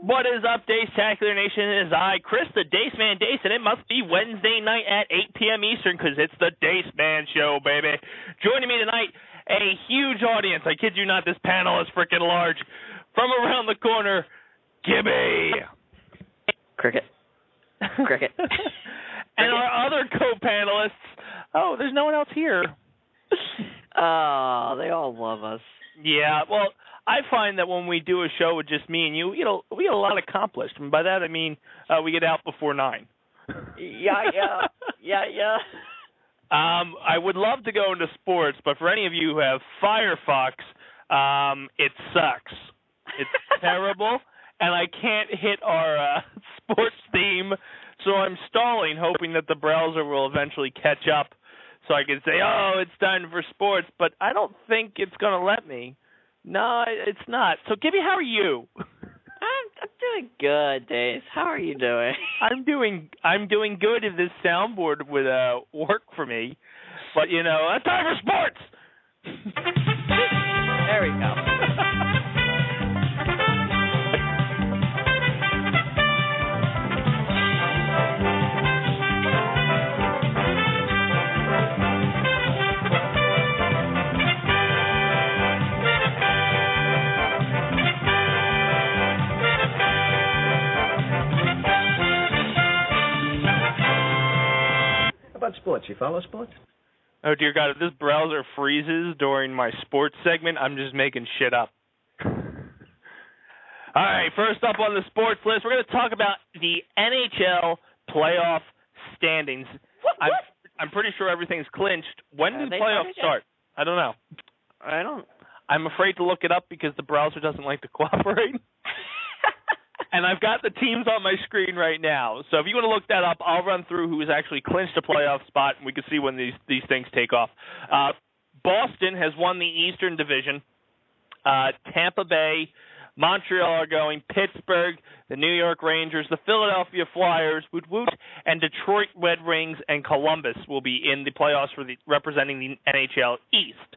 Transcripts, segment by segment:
What is up, Dacetacular Nation? It is I, Chris, the Dace Man Dace, and it must be Wednesday night at 8 p.m. Eastern because it's the Dace Man Show, baby. Joining me tonight, a huge audience. I kid you not, this panel is freaking large. From around the corner, Gibby. Cricket. And our other co-panelists. Oh, there's no one else here. Oh, they all love us. Yeah, well, I find that when we do a show with just me and you, we get a lot accomplished. And by that I mean we get out before 9. Yeah. I would love to go into sports, but for any of you who have Firefox, it sucks. It's terrible, and I can't hit our sports theme, so I'm stalling, hoping that the browser will eventually catch up so I can say, oh, it's time for sports, but I don't think it's going to let me. No, it's not. So, Gibby, how are you? I'm doing good, Dace. How are you doing? I'm doing good if this soundboard would work for me. But, it's time for sports! There we go. About sports, you follow sports? Oh, dear God, if this browser freezes during my sports segment, I'm just making shit up. All right, first up on the sports list, we're going to talk about the NHL playoff standings. I'm pretty sure everything's clinched. When do the playoffs start? I don't know. I'm afraid to look it up because the browser doesn't like to cooperate. And I've got the teams on my screen right now. So if you want to look that up, I'll run through who has actually clinched a playoff spot, and we can see when these things take off. Boston has won the Eastern Division. Tampa Bay, Montreal are going. Pittsburgh, the New York Rangers, the Philadelphia Flyers, and Detroit Red Wings and Columbus will be in the playoffs for representing the NHL East.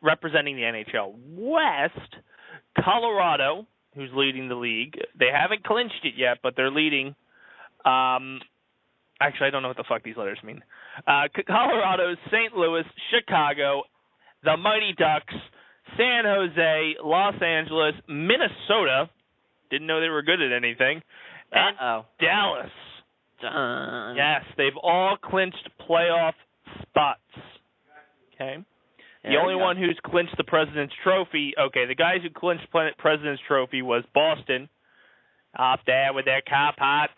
Representing the NHL West, Colorado, who's leading the league. They haven't clinched it yet, but they're leading. Actually, I don't know what the fuck these letters mean. Colorado, St. Louis, Chicago, the Mighty Ducks, San Jose, Los Angeles, Minnesota. Didn't know they were good at anything. And Dallas. Done. Yes, they've all clinched playoff spots. Okay. The only one who's clinched the President's Trophy, the guys who clinched President's Trophy was Boston, up there with their car pots.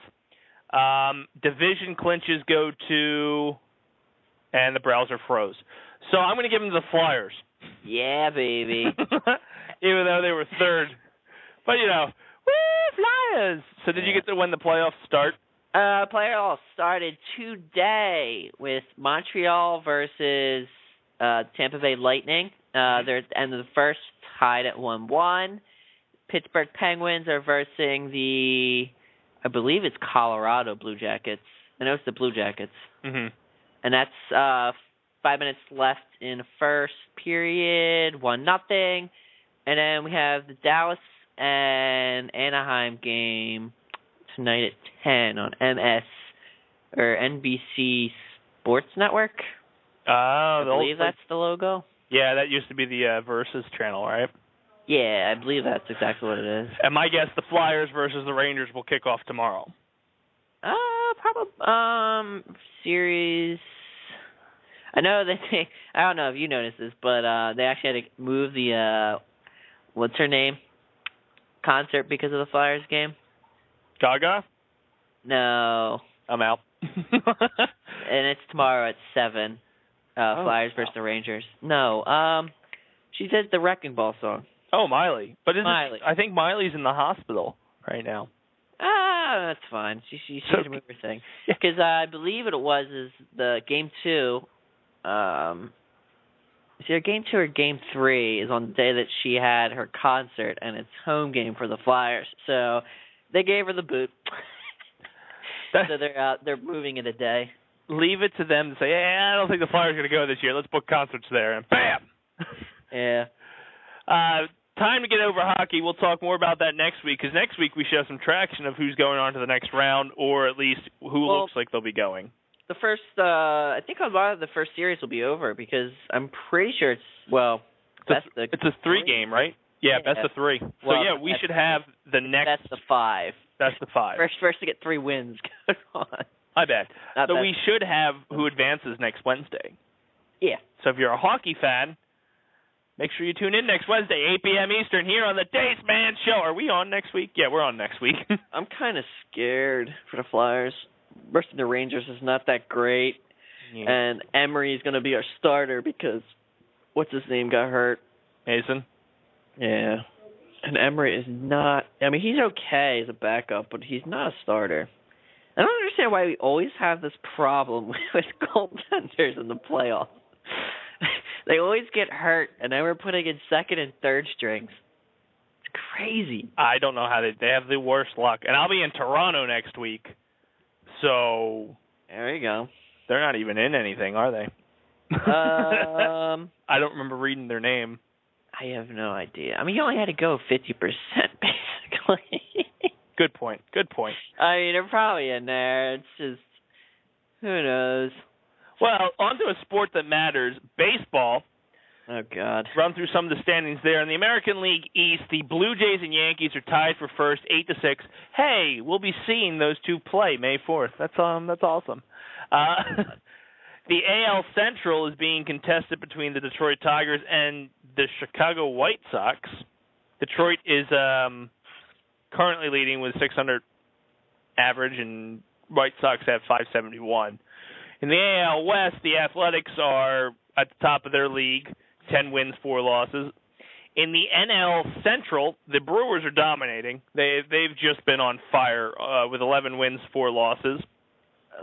Division clinches go to, and the browser froze. So I'm going to give them to the Flyers. Yeah, baby. Even though they were third. But, woo, Flyers! So did you get to when the playoffs start? Playoffs started today with Montreal versus Tampa Bay Lightning. They're at the end of the first, tied at 1-1. Pittsburgh Penguins are versing I believe it's Colorado Blue Jackets. I know it's the Blue Jackets. Mm-hmm. And that's 5 minutes left in the first period, 1-0. And then we have the Dallas and Anaheim game tonight at 10 on NBC Sports Network. I believe that's the logo. Yeah, that used to be the Versus channel, right? Yeah, I believe that's exactly what it is. And my guess, the Flyers versus the Rangers will kick off tomorrow. Probably. Series. I know I don't know if you noticed this, but they actually had to move the what's her name concert because of the Flyers game. Gaga? No. I'm out. And it's tomorrow at 7. Flyers versus the Rangers. No. She did the Wrecking Ball song. Oh, Miley. But Miley. I think Miley's in the hospital right now. That's fine. She should move her thing. Because I believe it was the Game 2. It's either Game 2 or Game 3 is on the day that she had her concert, and it's home game for the Flyers. So they gave her the boot. So they're moving it a day. Leave it to them to say, I don't think the Flyers are going to go this year. Let's book concerts there. And bam! Yeah. time to get over hockey. We'll talk more about that next week, because next week we should have some traction of who's going on to the next round, or at least who looks like they'll be going. The first, I think a lot of the first series will be over, because I'm pretty sure it's it's a 3-game, right? Yeah, best of 3. So well, we should have the next best of 5. Best of 5. First to get 3 wins. Good on. I bet. Not so bad. we should have who advances next Wednesday. Yeah. So if you're a hockey fan, make sure you tune in next Wednesday, 8 p.m. Eastern, here on the Dace Man Show. Are we on next week? Yeah, we're on next week. I'm kind of scared for the Flyers. Versus the Rangers is not that great. Yeah. And Emery is going to be our starter because what's-his-name got hurt. Mason? Yeah. And Emery is not – I mean, he's okay as a backup, but he's not a starter. I don't understand why we always have this problem with goaltenders in the playoffs. They always get hurt, and then we're putting in second and third strings. It's crazy. I don't know how they have the worst luck. And I'll be in Toronto next week. So there you go. They're not even in anything, are they? I don't remember reading their name. I have no idea. I mean, you only had to go 50%, basically. Good point. I mean, they're probably in there. It's just, who knows? Well, on to a sport that matters, baseball. Oh, God. Run through some of the standings there. In the American League East, the Blue Jays and Yankees are tied for first, 8-6. Hey, we'll be seeing those two play May 4th. That's awesome. The AL Central is being contested between the Detroit Tigers and the Chicago White Sox. Detroit is currently leading with 600 average, and White Sox have 571. In the AL West, the Athletics are at the top of their league, 10 wins, 4 losses. In the NL Central, the Brewers are dominating. They've just been on fire with 11 wins, 4 losses.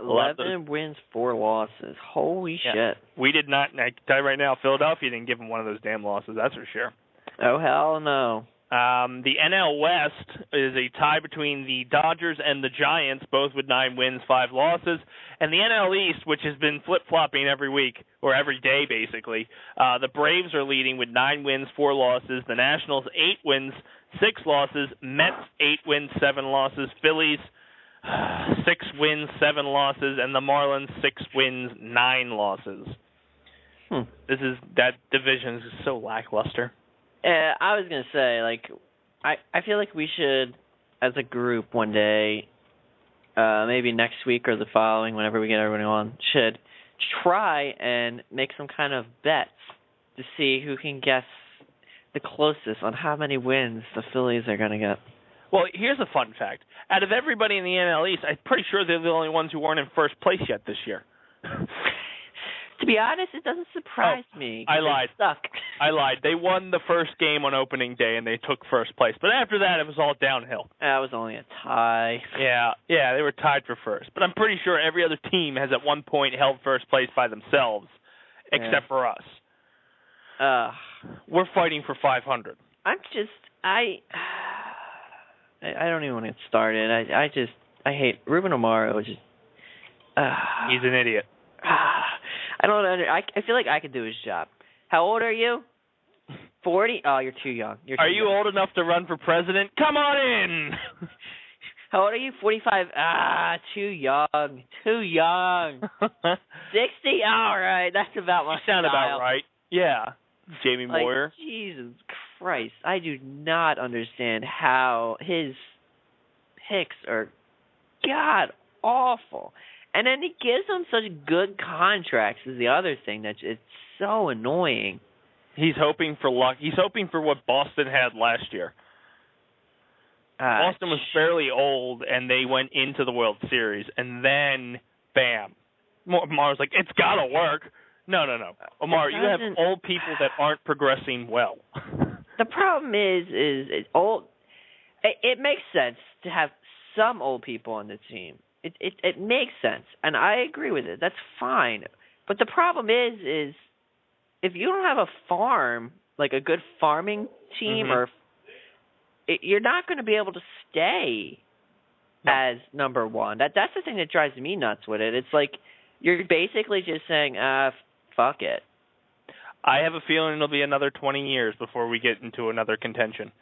11 wins, 4 losses. Holy shit. We did not, I can tell you right now, Philadelphia didn't give them one of those damn losses, that's for sure. Oh, hell no. The NL West is a tie between the Dodgers and the Giants, both with 9 wins, 5 losses. And the NL East, which has been flip-flopping every week, or every day, basically, the Braves are leading with 9 wins, 4 losses. The Nationals, 8 wins, 6 losses. Mets, 8 wins, 7 losses. Phillies, 6 wins, 7 losses. And the Marlins, 6 wins, 9 losses. That division is so lackluster. I was going to say, like, I feel like we should, as a group one day, maybe next week or the following, whenever we get everyone on, should try and make some kind of bets to see who can guess the closest on how many wins the Phillies are going to get. Well, here's a fun fact. Out of everybody in the NL East, I'm pretty sure they're the only ones who weren't in first place yet this year. To be honest, it doesn't surprise me. I lied. Suck. I lied. They won the first game on opening day, and they took first place. But after that, it was all downhill. That was only a tie. Yeah, they were tied for first. But I'm pretty sure every other team has at one point held first place by themselves, except for us. We're fighting for 500. I don't even want to get started. I hate Ruben Amaro. He's an idiot. I don't know. I feel like I could do his job. How old are you? 40? Oh, you're too young. Are you old enough to run for president? Come on in. How old are you? 45? Too young. 60? All right. That's about my style. About right. Yeah. Jamie Moyer. Jesus Christ. I do not understand how his picks are god-awful. And then he gives them such good contracts is the other thing that's it's so annoying. He's hoping for luck. He's hoping for what Boston had last year. Boston was fairly old, and they went into the World Series, and then, bam. Omar's like, it's got to work. No. Omar, you have old people that aren't progressing well. The problem is it makes sense to have some old people on the team. It makes sense, and I agree with it. That's fine. But the problem is if you don't have a farm, like a good farming team, you're not going to be able to stay as number one. That's the thing that drives me nuts with it. It's like you're basically just saying, fuck it. I have a feeling it'll be another 20 years before we get into another contention.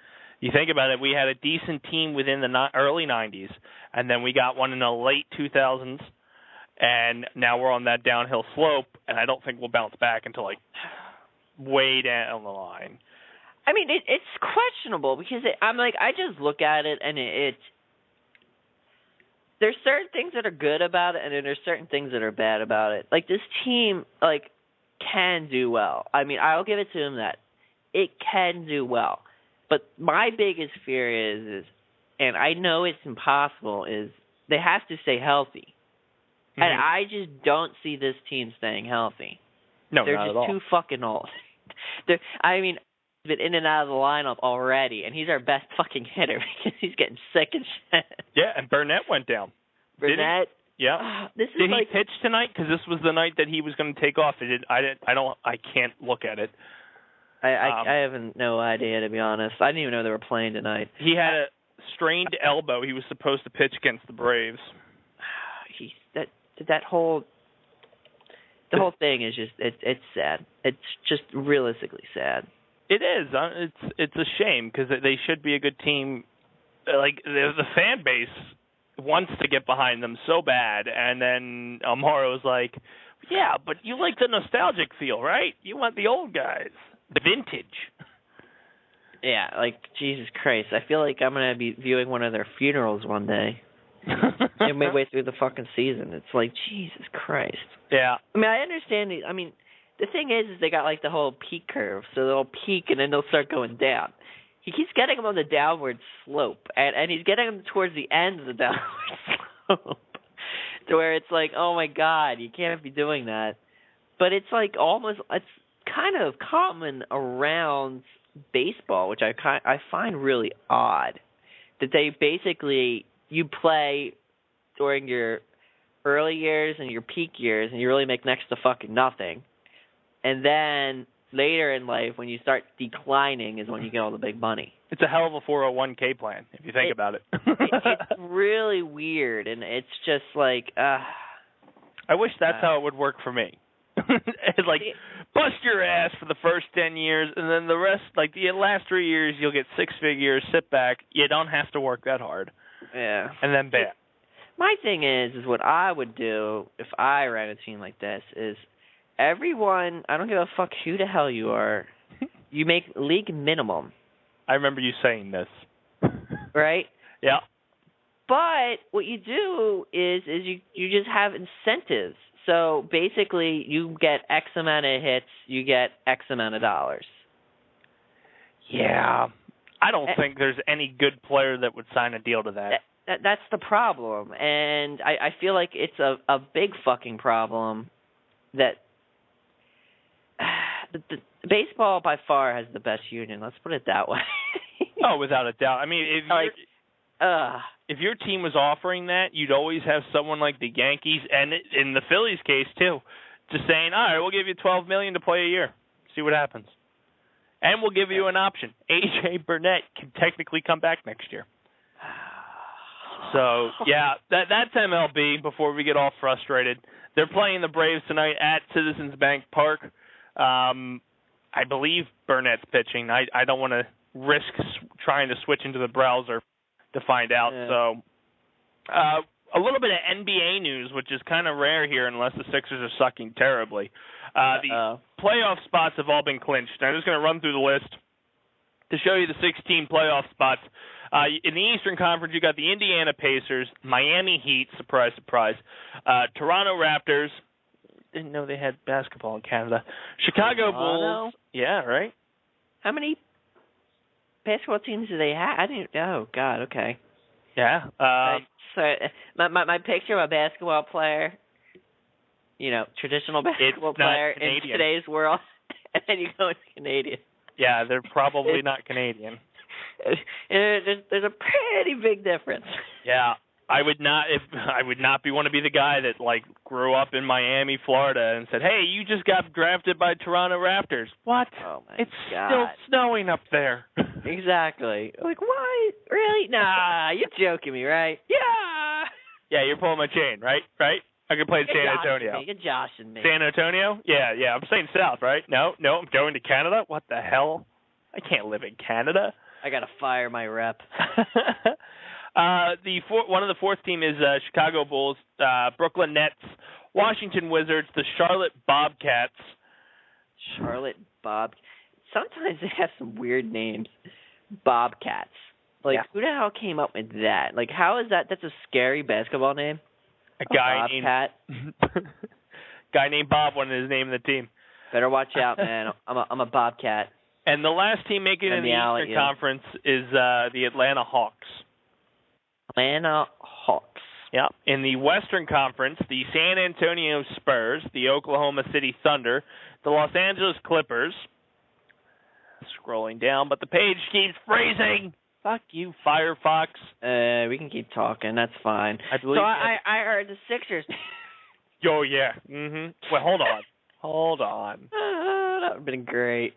You think about it, we had a decent team within the early 90s, and then we got one in the late 2000s, and now we're on that downhill slope, and I don't think we'll bounce back until, like, way down the line. I mean, it's questionable because I just look at it, and there's certain things that are good about it, and then there's certain things that are bad about it. Like, this team, like, can do well. I mean, I'll give it to them that it can do well. But my biggest fear is, and I know it's impossible, is they have to stay healthy. Mm-hmm. And I just don't see this team staying healthy. No, they're not just at all. too fucking old. He's been in and out of the lineup already, and he's our best fucking hitter because he's getting sick and shit. Yeah, and Burnett went down. Burnett? Yeah. Did he pitch tonight? Because this was the night that he was going to take off. I can't look at it. I have no idea, to be honest. I didn't even know they were playing tonight. He had a strained elbow. He was supposed to pitch against the Braves. The whole thing is just it's sad. It's just realistically sad. It is. It's a shame because they should be a good team. Like the fan base wants to get behind them so bad, and then Amaro's like, "Yeah, but you like the nostalgic feel, right? You want the old guys." The vintage. Yeah, like, Jesus Christ. I feel like I'm going to be viewing one of their funerals one day. Midway through the fucking season. It's like, Jesus Christ. Yeah. I mean, I understand. The thing is they got, like, the whole peak curve. So they'll peak and then they'll start going down. He keeps getting them on the downward slope. And he's getting them towards the end of the downward slope. To where it's like, oh, my God, you can't be doing that. But it's like almost... it's kind of common around baseball, which I find really odd, that they basically, you play during your early years and your peak years, and you really make next to fucking nothing. And then later in life, when you start declining, is when you get all the big money. It's a hell of a 401k plan, if you think about it. It's really weird, and it's just like... I wish that's how it would work for me. It's like, bust your ass for the first 10 years, and then the rest, like the last 3 years, you'll get 6 figures, sit back. You don't have to work that hard. Yeah. And then bam. My thing is what I would do if I ran a team like this is everyone, I don't give a fuck who the hell you are, you make league minimum. I remember you saying this. Right? Yeah. But what you do is you just have incentives. So basically, you get X amount of hits, you get X amount of dollars. Yeah. I don't think there's any good player that would sign a deal to that. That's the problem. And I feel like it's a big fucking problem that the baseball by far has the best union. Let's put it that way. Oh, without a doubt. I mean, if your team was offering that, you'd always have someone like the Yankees, and in the Phillies case too, just saying, all right, we'll give you $12 million to play a year. See what happens. And we'll give you an option. A.J. Burnett can technically come back next year. So, yeah, that's MLB before we get all frustrated. They're playing the Braves tonight at Citizens Bank Park. I believe Burnett's pitching. I don't want to risk trying to switch into the browser to find out. Yeah. So, a little bit of NBA news, which is kind of rare here unless the Sixers are sucking terribly. The playoff spots have all been clinched. I'm just going to run through the list to show you the 16 playoff spots. In the Eastern Conference, you got the Indiana Pacers, Miami Heat, surprise, surprise, Toronto Raptors. Didn't know they had basketball in Canada. Chicago Bulls. Yeah, right? How many basketball teams do they have? I didn't. Oh God. Okay. Yeah. So my picture of a basketball player, traditional basketball player in today's world, and then you go into Canadian. Yeah, they're probably not Canadian. There's a pretty big difference. Yeah. I would not want to be the guy that grew up in Miami, Florida, and said, "Hey, you just got drafted by Toronto Raptors." What? Oh my it's God. Still snowing up there. Exactly. What? Really? Nah, you're joking me, right? Yeah. Yeah, you're pulling my chain, right? Right? I could play San Antonio. You're joshing me. San Antonio? Yeah. I'm saying South, right? No, I'm going to Canada? What the hell? I can't live in Canada. I got to fire my rep. One of the fourth team is Chicago Bulls, Brooklyn Nets, Washington Wizards, the Charlotte Bobcats. Charlotte Bob. Sometimes they have some weird names. Bobcats. Like, Who the hell came up with that? Like, how is that? That's a scary basketball name. A guy named Bob wanted his name in the team. Better watch out, man. I'm a Bobcat. And the last team making it in the Eastern Conference is the Atlanta Hawks. Atlanta Hawks. Yeah. In the Western Conference, the San Antonio Spurs, the Oklahoma City Thunder, the Los Angeles Clippers. Scrolling down, but the page keeps freezing. Fuck you, Firefox. We can keep talking. That's fine. I heard the Sixers. Oh, yeah. Mm-hmm. Well, hold on. That would have been great.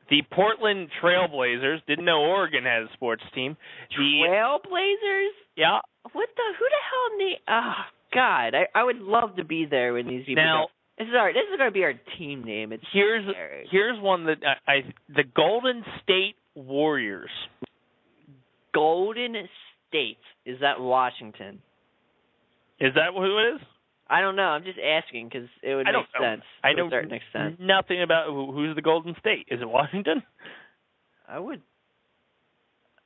The Portland Trailblazers. Didn't know Oregon had a sports team. Trailblazers? Yeah. Who the hell named? Oh, God. I would love to be there when these people Now, This is going to be our team name. Here's one that the Golden State Warriors. Golden State. Is that Washington? Is that who it is? I don't know. I'm just asking because it would make sense to a certain extent. Nothing about who's the Golden State. Is it Washington? I would.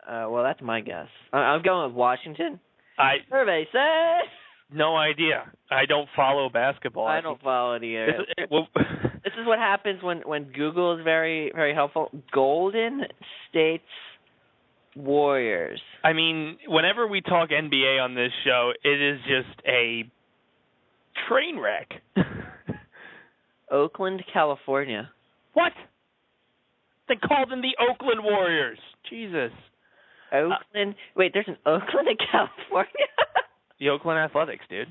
Well, that's my guess. I'm going with Washington. Survey says. No idea. I don't follow basketball. I don't follow it either. This is what happens when Google is very, very helpful. Golden State Warriors. I mean, whenever we talk NBA on this show, it is just a train wreck. Oakland, California. What? They call them the Oakland Warriors. Jesus. Oakland? Wait, there's an Oakland in California? The Oakland Athletics, dude.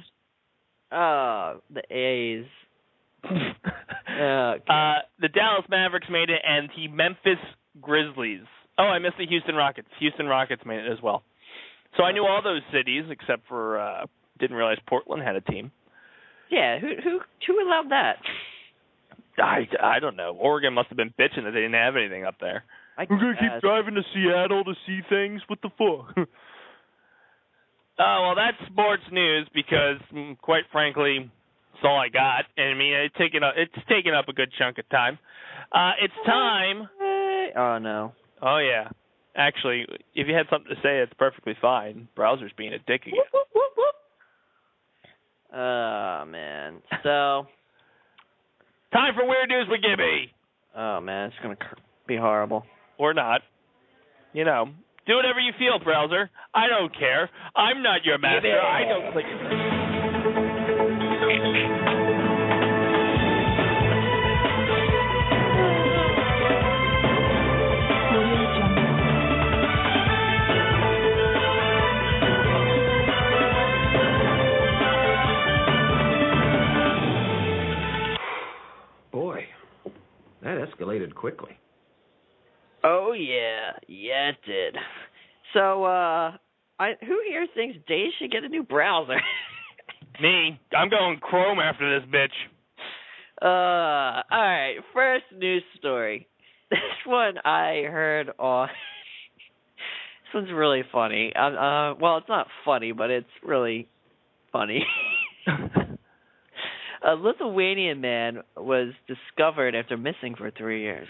Oh, the A's. The Dallas Mavericks made it, and the Memphis Grizzlies. Oh, I missed the Houston Rockets. Houston Rockets made it as well. So I knew all those cities except for didn't realize Portland had a team. Yeah, who allowed that? I don't know. Oregon must have been bitching that they didn't have anything up there. We're going to keep driving to Seattle to see things? What the fuck? Well, that's sports news because, quite frankly, that's all I got. And I mean, it's taken up a good chunk of time. It's time. Oh, no. Oh, yeah. Actually, if you had something to say, it's perfectly fine. Browser's being a dick again. Oh, man. So. Time for Weird News with Gibby. Oh, man. It's going to be horrible. Or not. You know. Do whatever you feel, Browser. I don't care. I'm not your master. Gibby. I don't click it. Boy, that escalated quickly. Oh, yeah. Yeah, it did. So, who here thinks Dace should get a new browser? Me. I'm going Chrome after this bitch. All right. First news story. This one I heard on... This one's really funny. Well, it's not funny, but it's really funny. A Lithuanian man was discovered after missing for 3 years.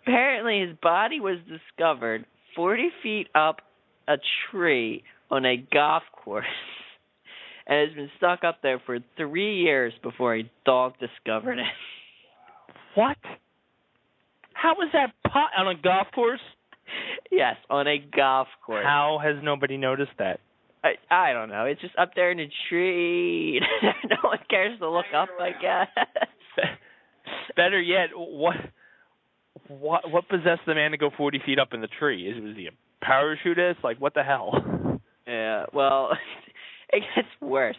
Apparently, his body was discovered 40 feet up a tree on a golf course and has been stuck up there for 3 years before a dog discovered it. What? How was that on a golf course? Yes, on a golf course. How has nobody noticed that? I don't know. It's just up there in a tree. No one cares to look up, I guess. Better yet, what possessed the man to go 40 feet up in the tree? Was he a parachutist? Like, what the hell? Yeah, well, it gets worse.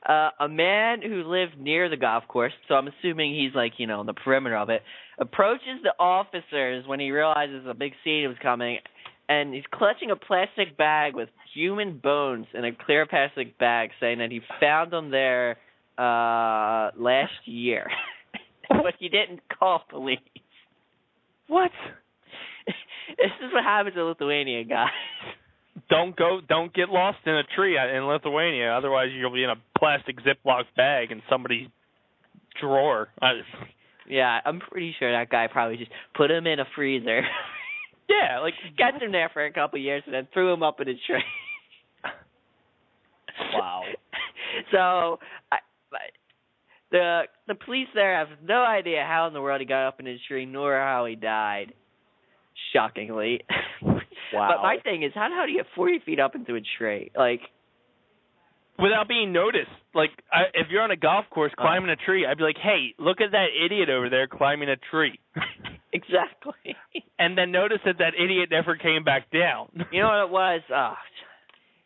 A man who lived near the golf course, so I'm assuming he's like, on the perimeter of it, approaches the officers when he realizes a big scene was coming and he's clutching a plastic bag with human bones in a clear plastic bag, saying that he found them there last year. But he didn't call police. What? This is what happens in Lithuania, guys. Don't get lost in a tree in Lithuania. Otherwise, you'll be in a plastic Ziploc bag in somebody's drawer. Yeah, I'm pretty sure that guy probably just put him in a freezer. Yeah, like kept him there for a couple of years and then threw him up in a tree. Wow. So the police there have no idea how in the world he got up in a tree, nor how he died. Shockingly. Wow. But my thing is, how do you get 40 feet up into a tree? Like, without being noticed. Like, if you're on a golf course climbing a tree, I'd be like, hey, look at that idiot over there climbing a tree. Exactly. And then notice that idiot never came back down. You know what it was? Oh,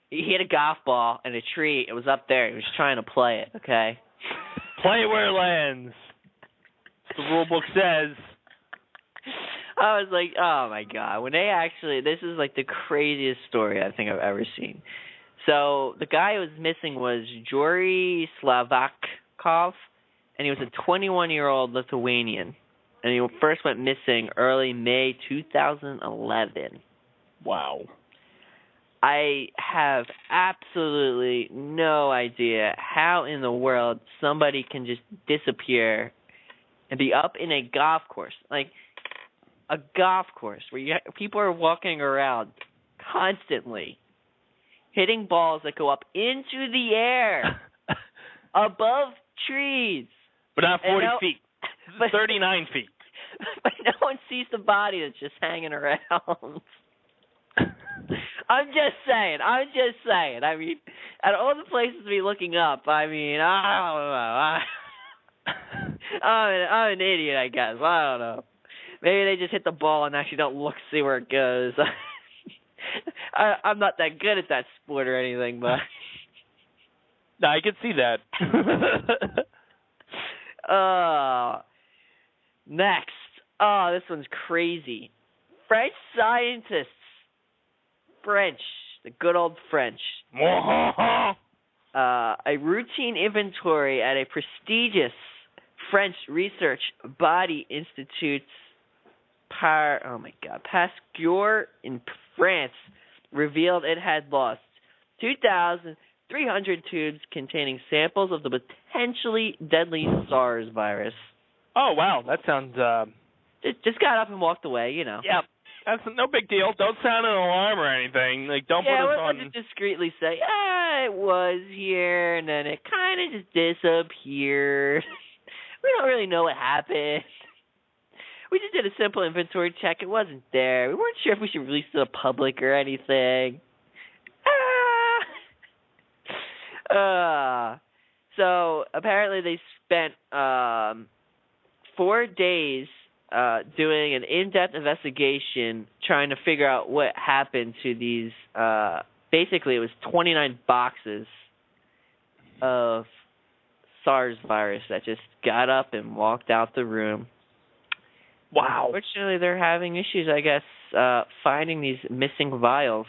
he hit a golf ball in a tree. It was up there. He was trying to play it, okay? Play where it lands. The rule book says. I was like, oh, my God. When they actually, this is like the craziest story I think I've ever seen. So the guy who was missing was Yuri Slavakov, and he was a 21-year-old Lithuanian. And he first went missing early May 2011. Wow. I have absolutely no idea how in the world somebody can just disappear and be up in a golf course. Like, a golf course where people are walking around constantly, hitting balls that go up into the air above trees. But not 40 feet. But 39 feet. But no one sees the body that's just hanging around. I'm just saying. I mean, at all the places to be looking up, I mean, I don't know. I'm an idiot, I guess. I don't know. Maybe they just hit the ball and actually don't look, see where it goes. I'm not that good at that sport or anything, but... No, I can see that. Next. Oh, this one's crazy. French scientists. French. The good old French. A routine inventory at a prestigious French research body institutes Pasteur in France revealed it had lost 2,300 tubes containing samples of the potentially deadly SARS virus. Oh, wow. That sounds... Just got up and walked away, you know. Yeah. That's no big deal. Don't sound an alarm or anything. Like, don't put us on... Yeah, we'll just discreetly say, it was here, and then it kind of just disappeared. We don't really know what happened. We just did a simple inventory check. It wasn't there. We weren't sure if we should release it to the public or anything. So apparently they spent 4 days doing an in-depth investigation trying to figure out what happened to these. Basically, it was 29 boxes of SARS virus that just got up and walked out the room. Wow. Unfortunately, they're having issues, I guess, finding these missing vials.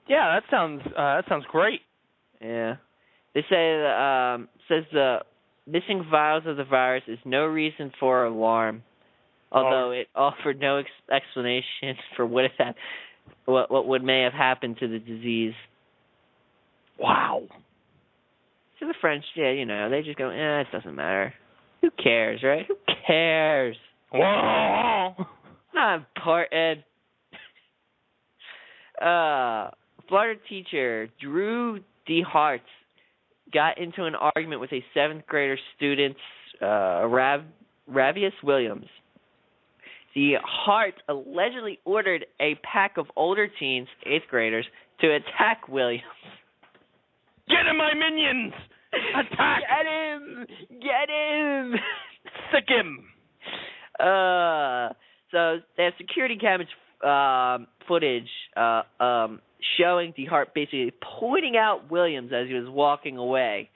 Yeah, that sounds great. Yeah. They say says the missing vials of the virus is no reason for alarm, although it offered no explanation for what may have happened to the disease. Wow. To the French, yeah, you know, they just go, it doesn't matter. Who cares, right? Who cares? Whoa. Not important. Florida teacher Drew DeHart got into an argument with a 7th grader student, Ravius Williams. DeHart allegedly ordered a pack of older teens, 8th graders, to attack Williams. Get him, my minions! Attack! Get him! Sick him! So they have security camera footage showing DeHart basically pointing out Williams as he was walking away.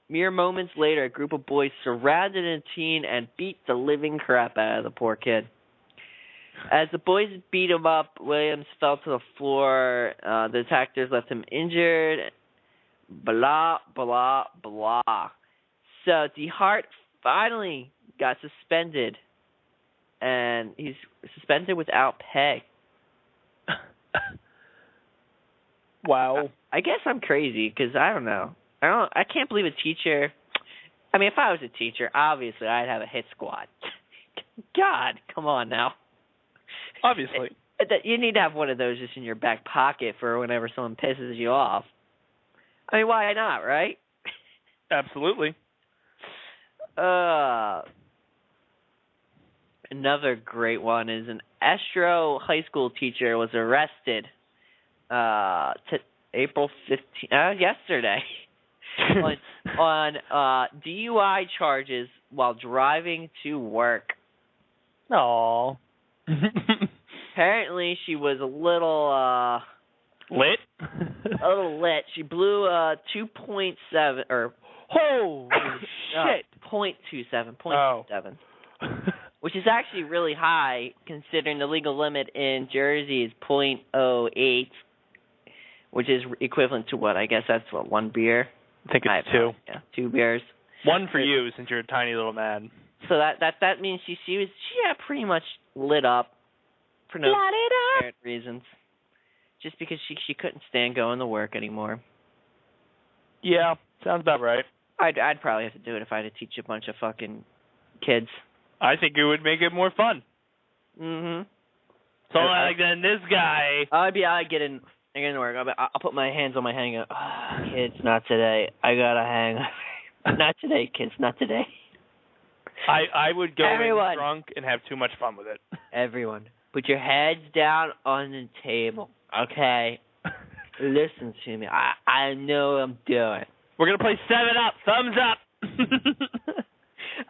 Mere moments later, a group of boys surrounded a teen and beat the living crap out of the poor kid. As the boys beat him up, Williams fell to the floor. The attackers left him injured. Blah, blah, blah. So DeHart finally got suspended. And he's suspended without pay. Wow. I guess I'm crazy because I don't know. I can't believe a teacher. I mean, if I was a teacher, obviously I'd have a hit squad. God, come on now. Obviously. You need to have one of those just in your back pocket for whenever someone pisses you off. I mean, why not, right? Absolutely. Another great one is an Estro high school teacher was arrested April 15th, yesterday, on DUI charges while driving to work. Aww. Apparently, she was a little lit. A little lit. She blew 2.7 or holy shit, 0.27, 0.27. Oh. Which is actually really high, considering the legal limit in Jersey is 0.08, which is equivalent to what? I guess that's what, one beer? I think it's two. Yeah, 2 beers. One for you, since you're a tiny little man. So that means she got pretty much lit up for no apparent reasons, just because she couldn't stand going to work anymore. Yeah, sounds about right. I'd probably have to do it if I had to teach a bunch of fucking kids. I think it would make it more fun. Mm-hmm. So like then this guy. I get in work. I'll put my hands on my hanger. Oh, kids, not today. I gotta hang. Not today, kids. Not today. I would go Everyone. in drunk and have too much fun with it. Everyone, put your heads down on the table, okay? Listen to me. I know what I'm doing. We're gonna play 7 Up. Thumbs up.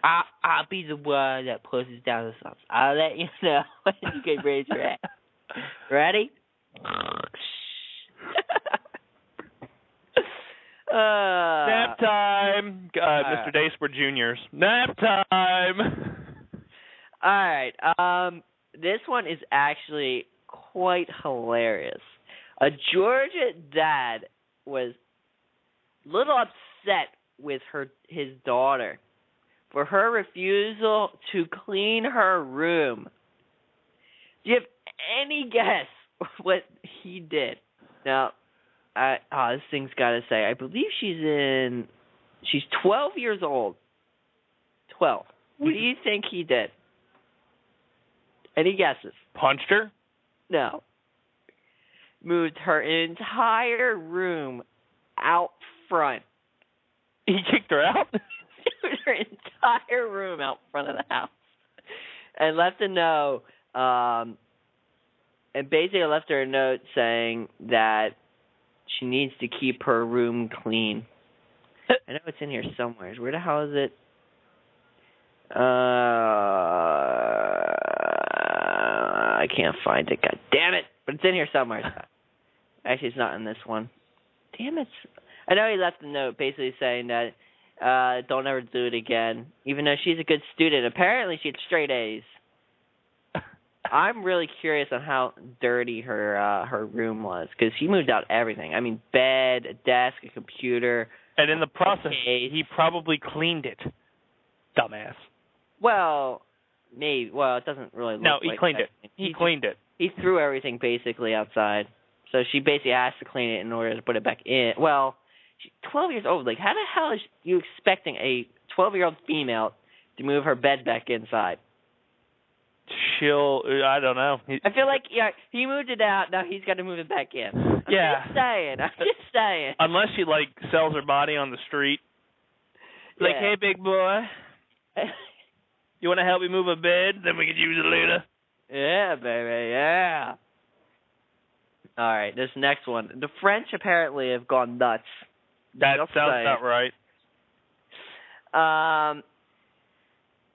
I'll be the one that pushes down the thumbs. I'll let you know when you can raise your hand. Ready? Nap time. Mr. Dace, we're juniors. Nap time. All right. This one is actually quite hilarious. A Georgia dad was a little upset with his daughter for her refusal to clean her room. Do you have any guess what he did? Now, this thing's got to say, I believe she's 12 years old. 12. What do you think he did? Any guesses? Punched her? No. Moved her entire room out front. He kicked her out? Moved her entire room out front of the house. And left a note, and basically left her a note saying that she needs to keep her room clean. I know it's in here somewhere. Where the hell is it? I can't find it. God damn it. But it's in here somewhere. Actually, it's not in this one. Damn it. I know he left a note basically saying that don't ever do it again. Even though she's a good student. Apparently, she had straight A's. I'm really curious on how dirty her room was, because he moved out everything. I mean, bed, a desk, a computer. And in the process, he probably cleaned it. Dumbass. Well, maybe. Well, it doesn't really look No, he like cleaned that. it. He cleaned it. He threw everything basically outside. So she basically has to clean it in order to put it back in. Well, she's 12 years old. Like, how the hell is you expecting a 12-year-old female to move her bed back inside? I don't know. I feel like, he moved it out. Now he's got to move it back in. I'm just saying. Unless she, sells her body on the street. Like, hey, big boy, you want to help me move a bed? Then we could use it later. Yeah, baby, yeah. All right, this next one. The French apparently have gone nuts. That sounds about right.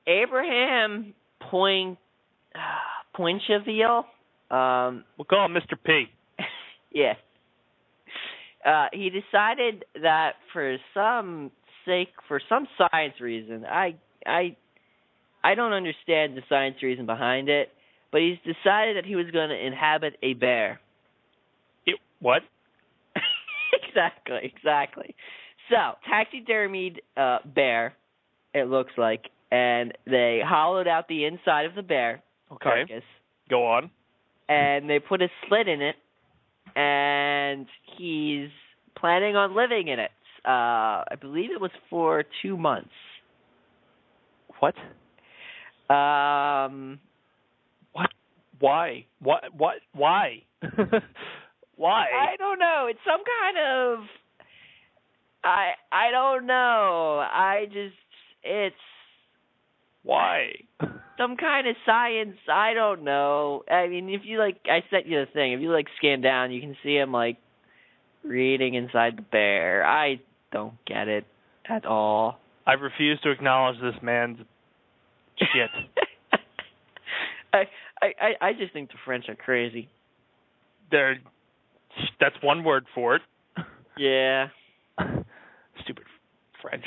Abraham Poincheville. We'll call him Mr. P. Yeah. He decided that for some science reason, I don't understand the science reason behind it, but he's decided that he was going to inhabit a bear. What? Exactly. So, taxidermied bear, it looks like, and they hollowed out the inside of the bear carcass. Go on. And they put a slit in it, and he's planning on living in it. I believe it was for 2 months. What? What? Why? What? Why? Why? I don't know. It's some kind of... I don't know. It's... Why? Some kind of science. I don't know. I mean, if you, I sent you the thing. If you, scan down, you can see him, reading inside the bear. I don't get it at all. I refuse to acknowledge this man's shit. I just think the French are crazy. That's one word for it. Yeah. Stupid French.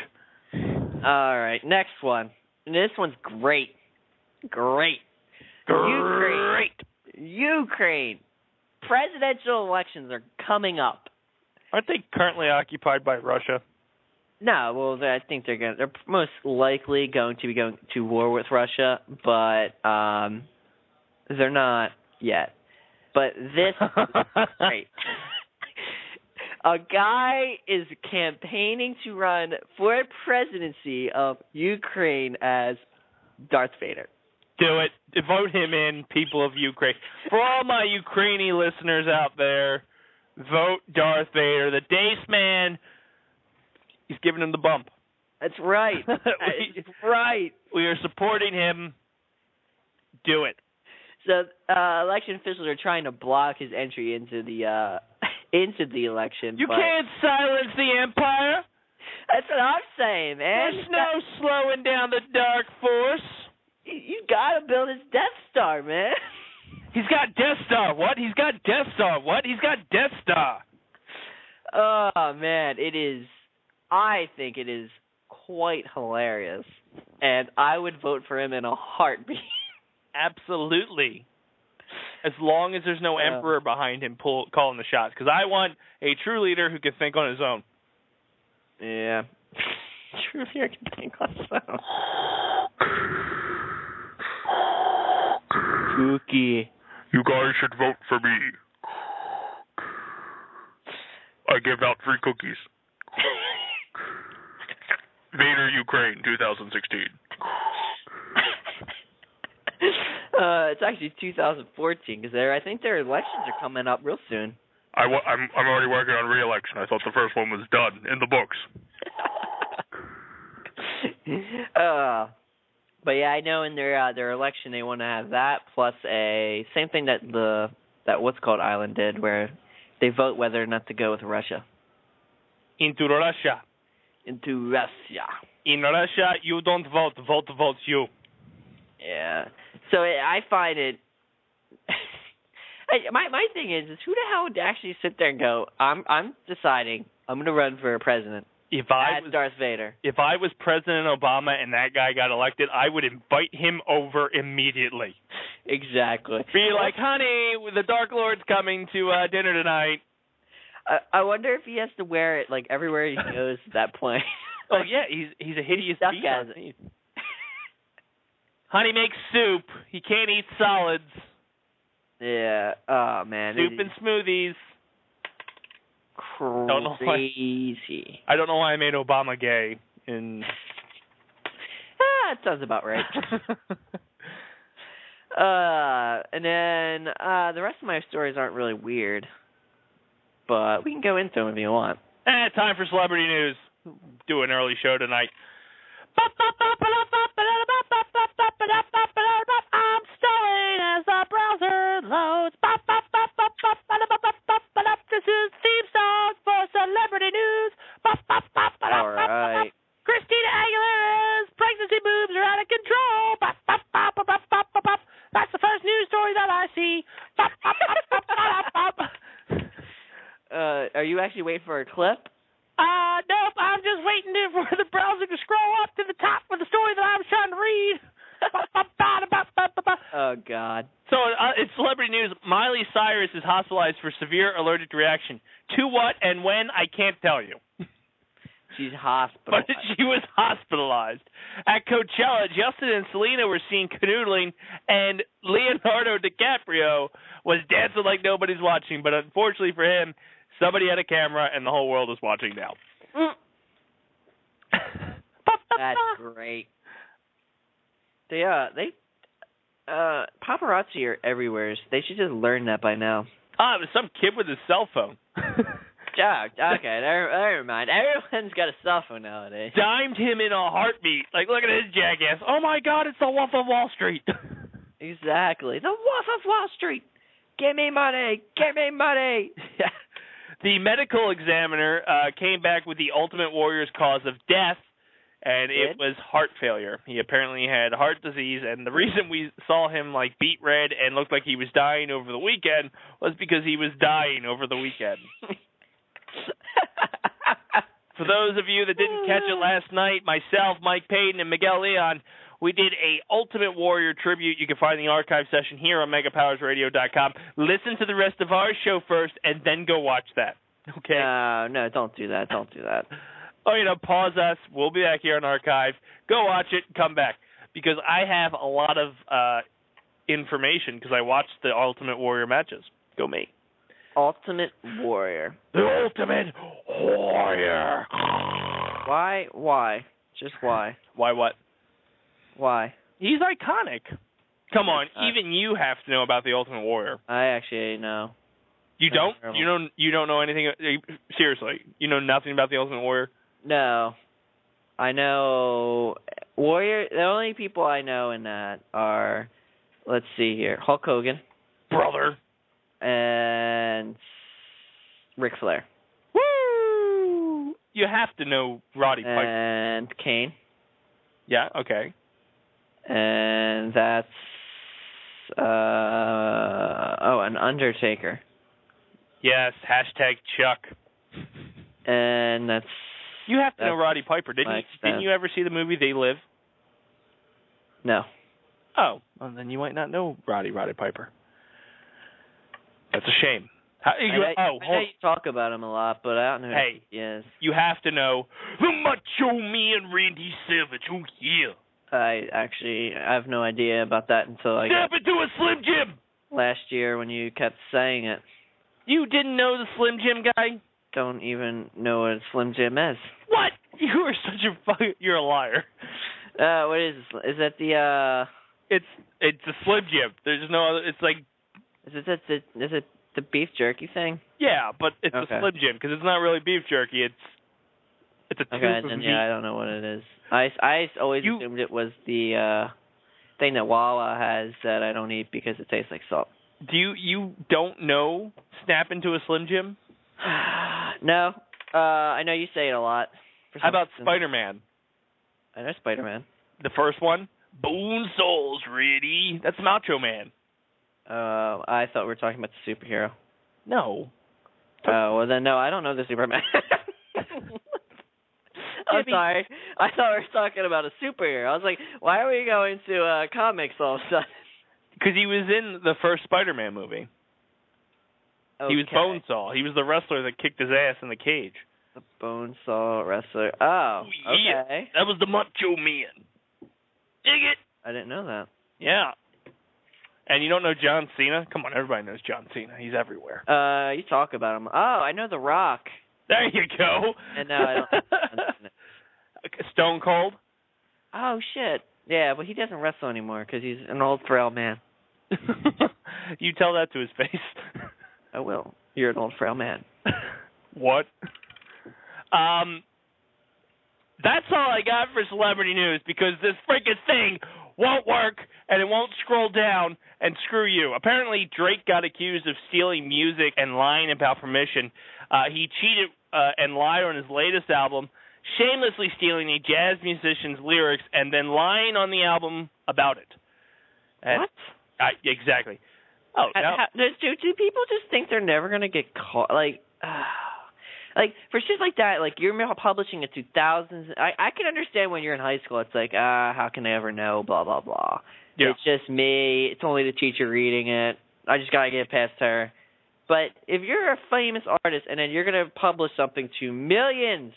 All right, next one. And this one's great. Ukraine. Presidential elections are coming up. Aren't they currently occupied by Russia? No, well, I think they're most likely going to be going to war with Russia, but they're not yet. But this is great. A guy is campaigning to run for presidency of Ukraine as Darth Vader. Do it. Vote him in, people of Ukraine. For all my Ukrainian listeners out there, vote Darth Vader. The Dace Man, he's giving him the bump. That's right. That's right. We are supporting him. Do it. So, election officials are trying to block his entry into the election. You can't silence the Empire. That's what I'm saying, man. There's no slowing down the Dark Force. You gotta build his Death Star, man. He's got Death Star. What? He's got Death Star. What? He's got Death Star. Oh, man. I think it is quite hilarious. And I would vote for him in a heartbeat. Absolutely. As long as there's no emperor behind him calling the shots. Because I want a true leader who can think on his own. Yeah. True leader can think on his own. Cookie. You guys should vote for me. I give out free cookies. Vader, Ukraine, 2016. It's actually 2014 because I think their elections are coming up real soon. I'm already working on re-election. I thought the first one was done in the books. But yeah, I know in their election they want to have that plus a same thing that what's called Island did where they vote whether or not to go with Russia. Into Russia. Into Russia. In Russia, you don't vote. Vote votes you. Yeah. So I find it. My thing is who the hell would actually sit there and go, I'm deciding I'm going to run for president. If I was Darth Vader. If I was President Obama and that guy got elected, I would invite him over immediately. Exactly. Be like, honey, the Dark Lord's coming to dinner tonight. I wonder if he has to wear it like everywhere he goes at that point. Oh yeah, he's a hideous beast. Honey makes soup. He can't eat solids. Yeah. Oh man. Soup and smoothies. Crazy. I don't know why I made Obama gay. That sounds about right. And then the rest of my stories aren't really weird, but we can go into them if you want. Time for celebrity news. Do an early show tonight. I'm stalling as the browser loads. This is theme song for celebrity news. All right. Christina Aguilera's pregnancy boobs are out of control. That's the first news story that I see. Are you actually waiting for a clip? Nope. I'm just waiting for the browser to scroll up to the top for the story that I was trying to read. Oh, God. So, in celebrity news, Miley Cyrus is hospitalized for severe allergic reaction. To what and when, I can't tell you. She's hospitalized. But she was hospitalized. At Coachella, Justin and Selena were seen canoodling, and Leonardo DiCaprio was dancing like nobody's watching. But unfortunately for him, somebody had a camera, and the whole world is watching now. That's great. Paparazzi are everywhere. They should just learn that by now. Ah, it was some kid with his cell phone. Okay, never mind. Everyone's got a cell phone nowadays. Dimed him in a heartbeat. Like, look at this jackass. Oh, my God, it's the Wolf of Wall Street. Exactly. The Wolf of Wall Street. Give me money. Give me money. The medical examiner came back with the Ultimate Warrior's cause of death, and it was heart failure. He apparently had heart disease, and the reason we saw him, like, beet red and looked like he was dying over the weekend was because he was dying over the weekend. For those of you that didn't catch it last night, myself, Mike Payton, and Miguel Leon, we did a Ultimate Warrior tribute. You can find the archive session here on megapowersradio.com. Listen to the rest of our show first, and then go watch that. Okay? No, don't do that. Don't do that. Oh, pause us. We'll be back here on archive. Go watch it and come back. Because I have a lot of information because I watched the Ultimate Warrior matches. Go me. Ultimate Warrior. The Ultimate Warrior. Why? Just why? Why what? Why? He's iconic. Come on, even you have to know about the Ultimate Warrior. I actually know. You don't? You don't know anything? Seriously, you know nothing about the Ultimate Warrior? No. I know Warrior. The only people I know in that are, let's see here, Hulk Hogan. Brother. And Ric Flair. Woo! You have to know Roddy Piper. And Kane. Yeah, okay. And that's an Undertaker. Yes, hashtag Chuck. And that's... You have to know Roddy Piper. Didn't you ever see the movie They Live? No. Oh, well, then you might not know Roddy Piper. That's a shame. I know you talk about him a lot, but I don't know who he is. You have to know the Macho Man Randy Savage. Oh, yeah. I have no idea about that until I Step into a Slim Jim! Last year when you kept saying it. You didn't know the Slim Jim guy? Don't even know what a Slim Jim is. What? You are such a you're a liar. What is this? Is that the It's a Slim Jim. There's no other. It's like. Is it the beef jerky thing? Yeah, but it's a Slim Jim because it's not really beef jerky. It's a tube of meat. Yeah, I don't know what it is. I always assumed it was the thing that Wawa has that I don't eat because it tastes like salt. You don't know Snap into a Slim Jim? No. I know you say it a lot. How about Spider-Man? I know Spider-Man. The first one? Bone Souls ready. That's Macho Man. I thought we were talking about the superhero. No. Well then, no, I don't know the Superman. I'm sorry. I thought we were talking about a superhero. I was like, why are we going to comics all of a sudden? Because he was in the first Spider-Man movie. Okay. He was Bonesaw. He was the wrestler that kicked his ass in the cage. The Bonesaw wrestler. Oh, yeah. okay. That was the Macho Man. Dig it? I didn't know that. Yeah. And you don't know John Cena? Come on, everybody knows John Cena. He's everywhere. You talk about him. Oh, I know The Rock. There you go. And no, I don't. Stone Cold? Oh, shit. Yeah, but he doesn't wrestle anymore because he's an old, frail man. You tell that to his face. I will. You're an old, frail man. What? That's all I got for celebrity news because this freaking thing won't work and it won't scroll down and screw you. Apparently, Drake got accused of stealing music and lying about permission. He cheated and lied on his latest album, shamelessly stealing a jazz musician's lyrics and then lying on the album about it. And what? Exactly. Oh, do people just think they're never going to get caught? Like for shit like that, like you're publishing a 2000s. I can understand when you're in high school. It's like, how can I ever know? Blah blah blah. Yeah. It's just me. It's only the teacher reading it. I just got to get past her. But if you're a famous artist and then you're going to publish something to millions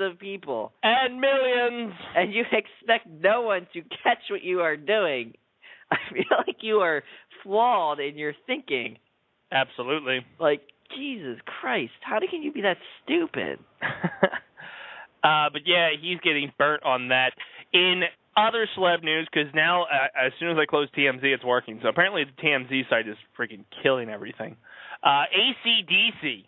of people. And millions. And you expect no one to catch what you are doing, I feel like you are flawed in your thinking. Absolutely. Like, Jesus Christ, how can you be that stupid? But yeah, he's getting burnt on that. In other celeb news, because now as soon as I close TMZ, it's working. So apparently the TMZ site is freaking killing everything. AC/DC.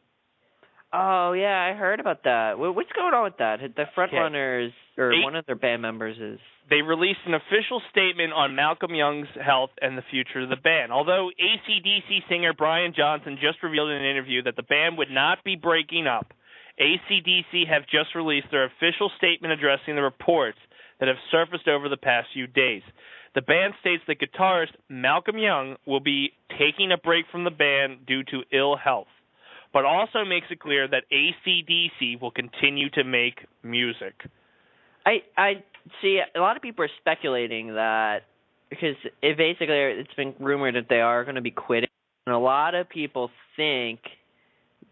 Oh, yeah, I heard about that. What's going on with that? The frontrunners, or one of their band members is... They released an official statement on Malcolm Young's health and the future of the band. Although AC/DC singer Brian Johnson just revealed in an interview that the band would not be breaking up, AC/DC have just released their official statement addressing the reports that have surfaced over the past few days. The band states that guitarist Malcolm Young will be taking a break from the band due to ill health, but also makes it clear that AC/DC will continue to make music. I see, a lot of people are speculating that, because it's been rumored that they are going to be quitting, and a lot of people think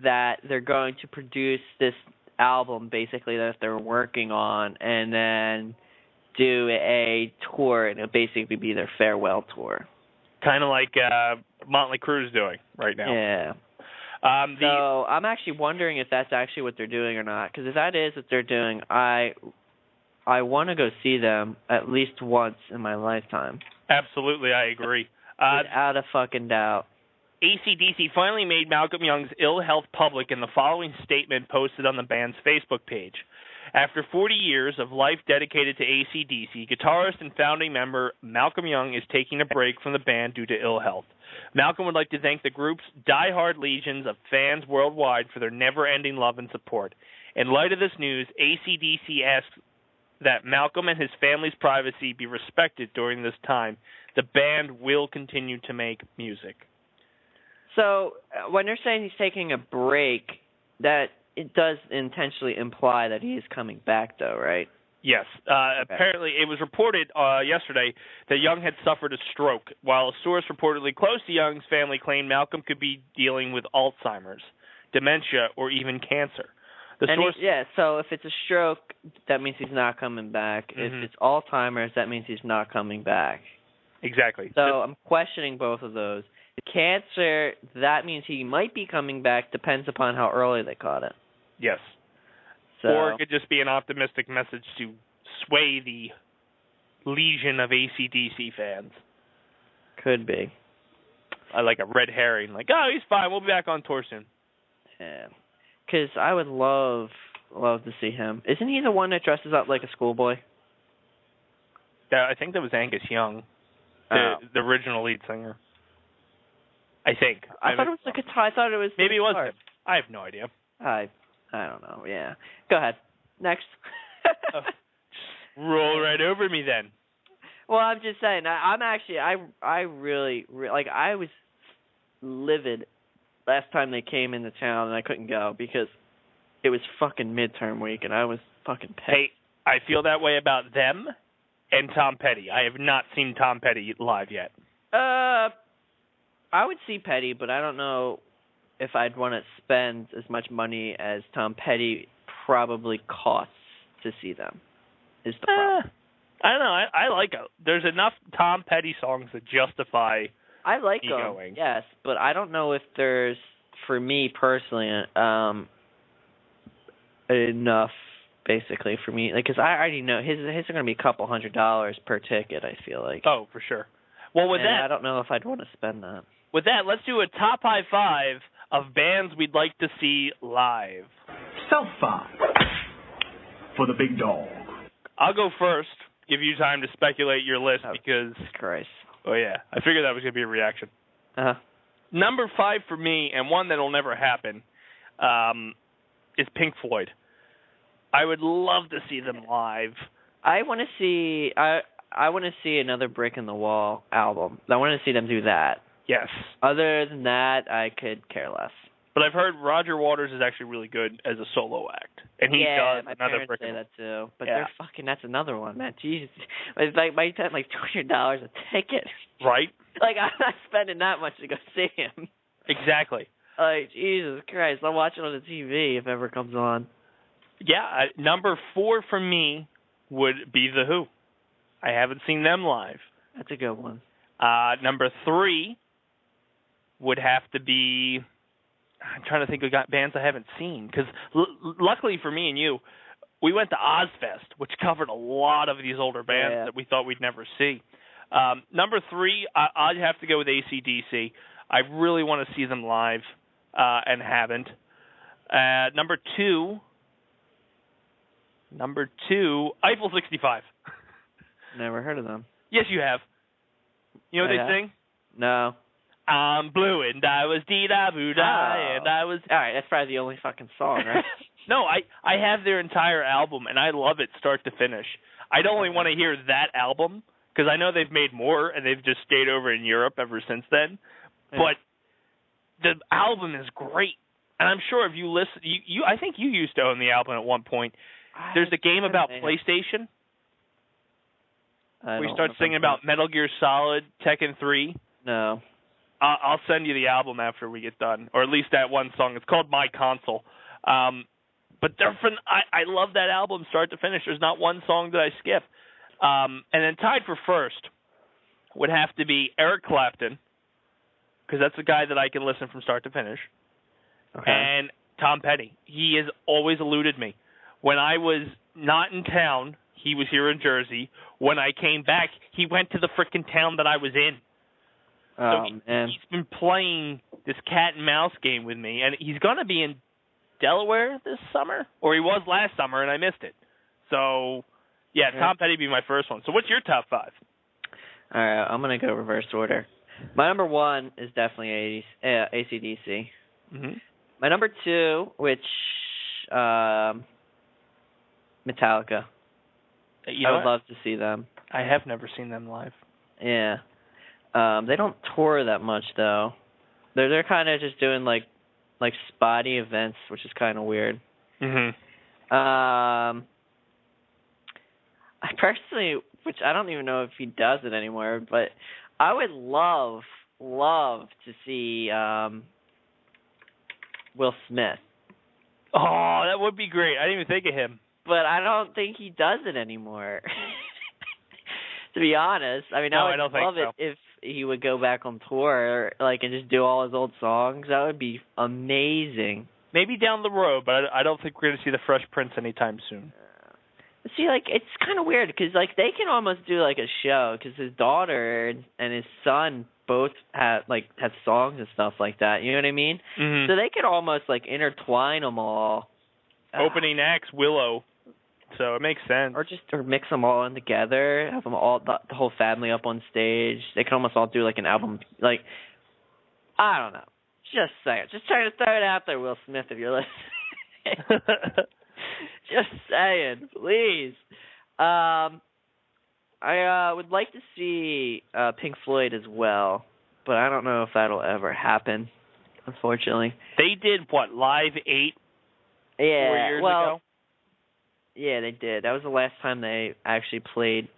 that they're going to produce this album, basically, that they're working on, and then do a tour, and it'll basically be their farewell tour. Kind of like Motley Crue's doing right now. Yeah. So I'm actually wondering if that's actually what they're doing or not, because if that is what they're doing, I want to go see them at least once in my lifetime. Absolutely, I agree. Without a fucking doubt. AC/DC finally made Malcolm Young's ill health public in the following statement posted on the band's Facebook page. After 40 years of life dedicated to AC/DC, guitarist and founding member Malcolm Young is taking a break from the band due to ill health. Malcolm would like to thank the group's diehard legions of fans worldwide for their never-ending love and support. In light of this news, AC/DC asks that Malcolm and his family's privacy be respected during this time. The band will continue to make music. So when they're saying he's taking a break, that it does intentionally imply that he is coming back, though, right? Yes. Apparently, it was reported yesterday that Young had suffered a stroke, while a source reportedly close to Young's family claimed Malcolm could be dealing with Alzheimer's, dementia, or even cancer. So if it's a stroke, that means he's not coming back. Mm-hmm. If it's Alzheimer's, that means he's not coming back. Exactly. So I'm questioning both of those. The cancer, that means he might be coming back, depends upon how early they caught it. Yes. So, or it could just be an optimistic message to sway the legion of AC/DC fans. Could be. I like a red herring, like, oh, he's fine, we'll be back on tour soon. Yeah. Because I would love to see him. Isn't he the one that dresses up like a schoolboy? I think that was Angus Young, the original lead singer. I think. I thought it was the guitar. I thought it was maybe it was guitar. him. I have no idea. I don't know. Yeah. Go ahead. Next. Roll right over me then. Well, I'm just saying. I really like. I was livid last time they came into town, and I couldn't go because it was fucking midterm week, and I was fucking pissed. Hey, I feel that way about them and Tom Petty. I have not seen Tom Petty live yet. I would see Petty, but I don't know if I'd want to spend as much money as Tom Petty probably costs to see them, is the problem. I don't know. I like it. There's enough Tom Petty songs that justify I like me them, going. Yes, but I don't know if there's, for me personally, enough, basically, for me. Because I already know his are going to be a couple $100 per ticket, I feel like. Oh, for sure. Well, with that, I don't know if I'd want to spend that. With that, let's do a top high five of bands we'd like to see live. South 5 for the big dog. I'll go first. Give you time to speculate your list because. Christ. Oh yeah, I figured that was going to be a reaction. Number 5 for me, and one that'll never happen, is Pink Floyd. I would love to see them live. I want to see. I want to see another Brick in the Wall album. I want to see them do that. Yes. Other than that, I could care less. But I've heard Roger Waters is actually really good as a solo act, and he does my another parents say that too. But Yeah. they're fucking. That's another one, man. Jesus, it's like I spent like $200 a ticket. Right? Like I'm not spending that much to go see him. Exactly. Like Jesus Christ, I'll watch it on the TV if it ever comes on. Yeah, number 4 for me would be The Who. I haven't seen them live. That's a good one. Number 3 would have to be. I'm trying to think of bands I haven't seen because luckily for me and you, we went to Ozfest, which covered a lot of these older bands that we thought we'd never see. Number 3, I'd have to go with AC/DC. I really want to see them live and haven't. Number 2, Eiffel 65. Never heard of them. Yes, you have. You know what they sing? No. I'm blue and I was dee-da-boo-da and I was... All right, that's probably the only fucking song, right? No, I have their entire album, and I love it start to finish. I'd only want to hear that album, because I know they've made more, and they've just stayed over in Europe ever since then. Yeah. But the album is great. And I'm sure if you listen... I think you used to own the album at one point. There's a game about PlayStation where you start singing about Metal Gear Solid, Tekken 3. No. I'll send you the album after we get done, or at least that one song. It's called My Console. But I love that album start to finish. There's not one song that I skip. And then tied for first would have to be Eric Clapton, because that's the guy that I can listen from start to finish, and Tom Petty. He has always eluded me. When I was not in town, he was here in Jersey. When I came back, he went to the frickin' town that I was in. He's been playing this cat and mouse game with me, and he's going to be in Delaware this summer, or he was last summer, and I missed it. So, yeah, Tom Petty would be my first one. So what's your top 5? All right, I'm going to go reverse order. My number 1 is definitely AC/DC. Mm-hmm. My number 2, which, Metallica. I would love to see them. I have never seen them live. Yeah. They don't tour that much though. They're kind of just doing like spotty events, which is kind of weird. Mhm. I personally, which I don't even know if he does it anymore, but I would love to see Will Smith. Oh, that would be great. I didn't even think of him. But I don't think he does it anymore. To be honest, I mean, no, I would love so. it if he would go back on tour, and just do all his old songs. That would be amazing. Maybe down the road, but I don't think we're going to see the Fresh Prince anytime soon. See, it's kind of weird because they can almost do a show because his daughter and his son both have songs and stuff like that. You know what I mean? Mm-hmm. So they could almost intertwine them all. Opening acts, Willow. So it makes sense. Or mix them all in together, have them all the whole family up on stage. They can almost all do an album. I don't know. Just saying. Just trying to throw it out there, Will Smith, if you're listening. Just saying, please. I would like to see Pink Floyd as well, but I don't know if that'll ever happen, unfortunately. They did, Live 8 4 years ago? Yeah, they did. That was the last time they actually played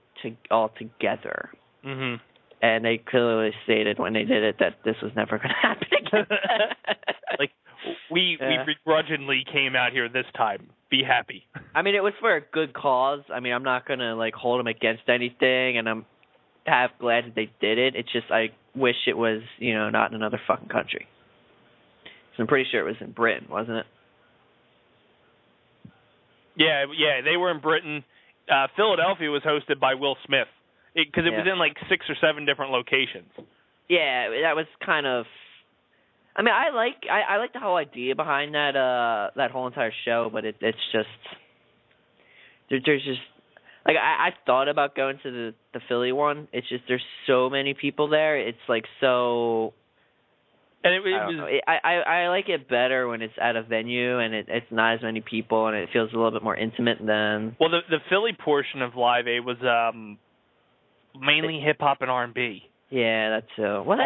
all together. Mm-hmm. And they clearly stated when they did it that this was never going to happen again. We begrudgingly came out here this time. Be happy. I mean, it was for a good cause. I mean, I'm not going to hold them against anything, and I'm glad that they did it. It's just I wish it was, not in another fucking country. So I'm pretty sure it was in Britain, wasn't it? Yeah, they were in Britain. Philadelphia was hosted by Will Smith because it was in 6 or 7 different locations. Yeah, that was kind of. I mean, I like the whole idea behind that whole entire show, but it's just there's just I thought about going to the Philly one. It's just there's so many people there. It's so. And I like it better when it's at a venue and it's not as many people and it feels a little bit more intimate than. Well, the Philly portion of Live Aid was mainly hip hop and R&B. Yeah, that's so. Well,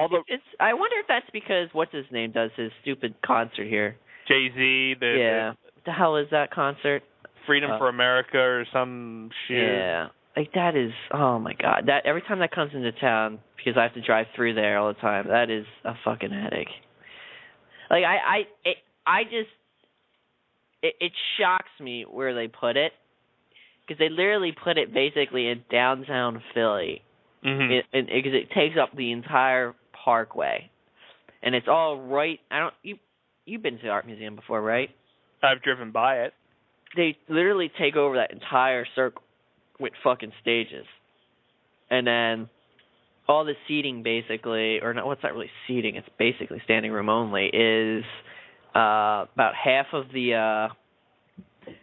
I wonder if that's because what's his name does his stupid concert here. Jay-Z. What the hell is that concert? Freedom for America or some shit. Yeah. Like, that is, oh my God. That every time that comes into town, because I have to drive through there all the time, that is a fucking headache. Like, it shocks me where they put it, because they literally put it basically in downtown Philly, because it takes up the entire parkway, and it's all right. You've been to the art museum before, right? I've driven by it. They literally take over that entire circle with fucking stages, and then all the seating basically, or not, what's not really seating, it's basically standing room only, is about half of the,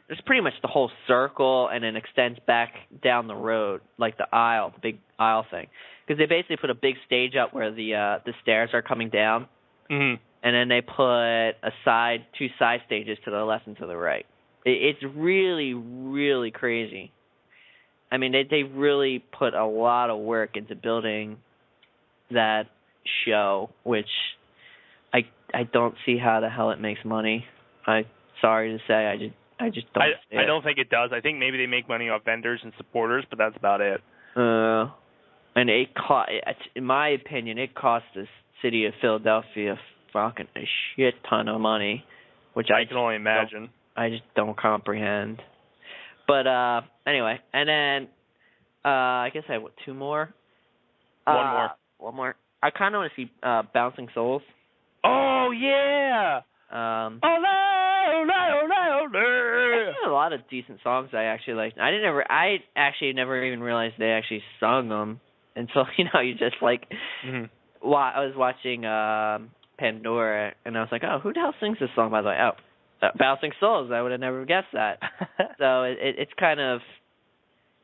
there's pretty much the whole circle, and then extends back down the road, like the aisle, the big aisle thing. Because they basically put a big stage up where the stairs are coming down, and then they put two side stages to the left and to the right. It's really, really crazy. I mean, they really put a lot of work into building that show, which I don't see how the hell it makes money. I'm sorry to say, I just don't see it. I don't think it does. I think maybe they make money off vendors and supporters, but that's about it. And in my opinion, it cost the city of Philadelphia fucking a shit ton of money, which I can only imagine. I just don't comprehend. But anyway, and then I guess I have two more. One more. I kind of want to see Bouncing Souls. Oh yeah. There's a lot of decent songs I actually like. I actually never even realized they actually sung them until you just like. I was watching Pandora, and I was like, oh, who the hell sings this song, by the way? Oh, Bouncing Souls. I would have never guessed that. So it's kind of,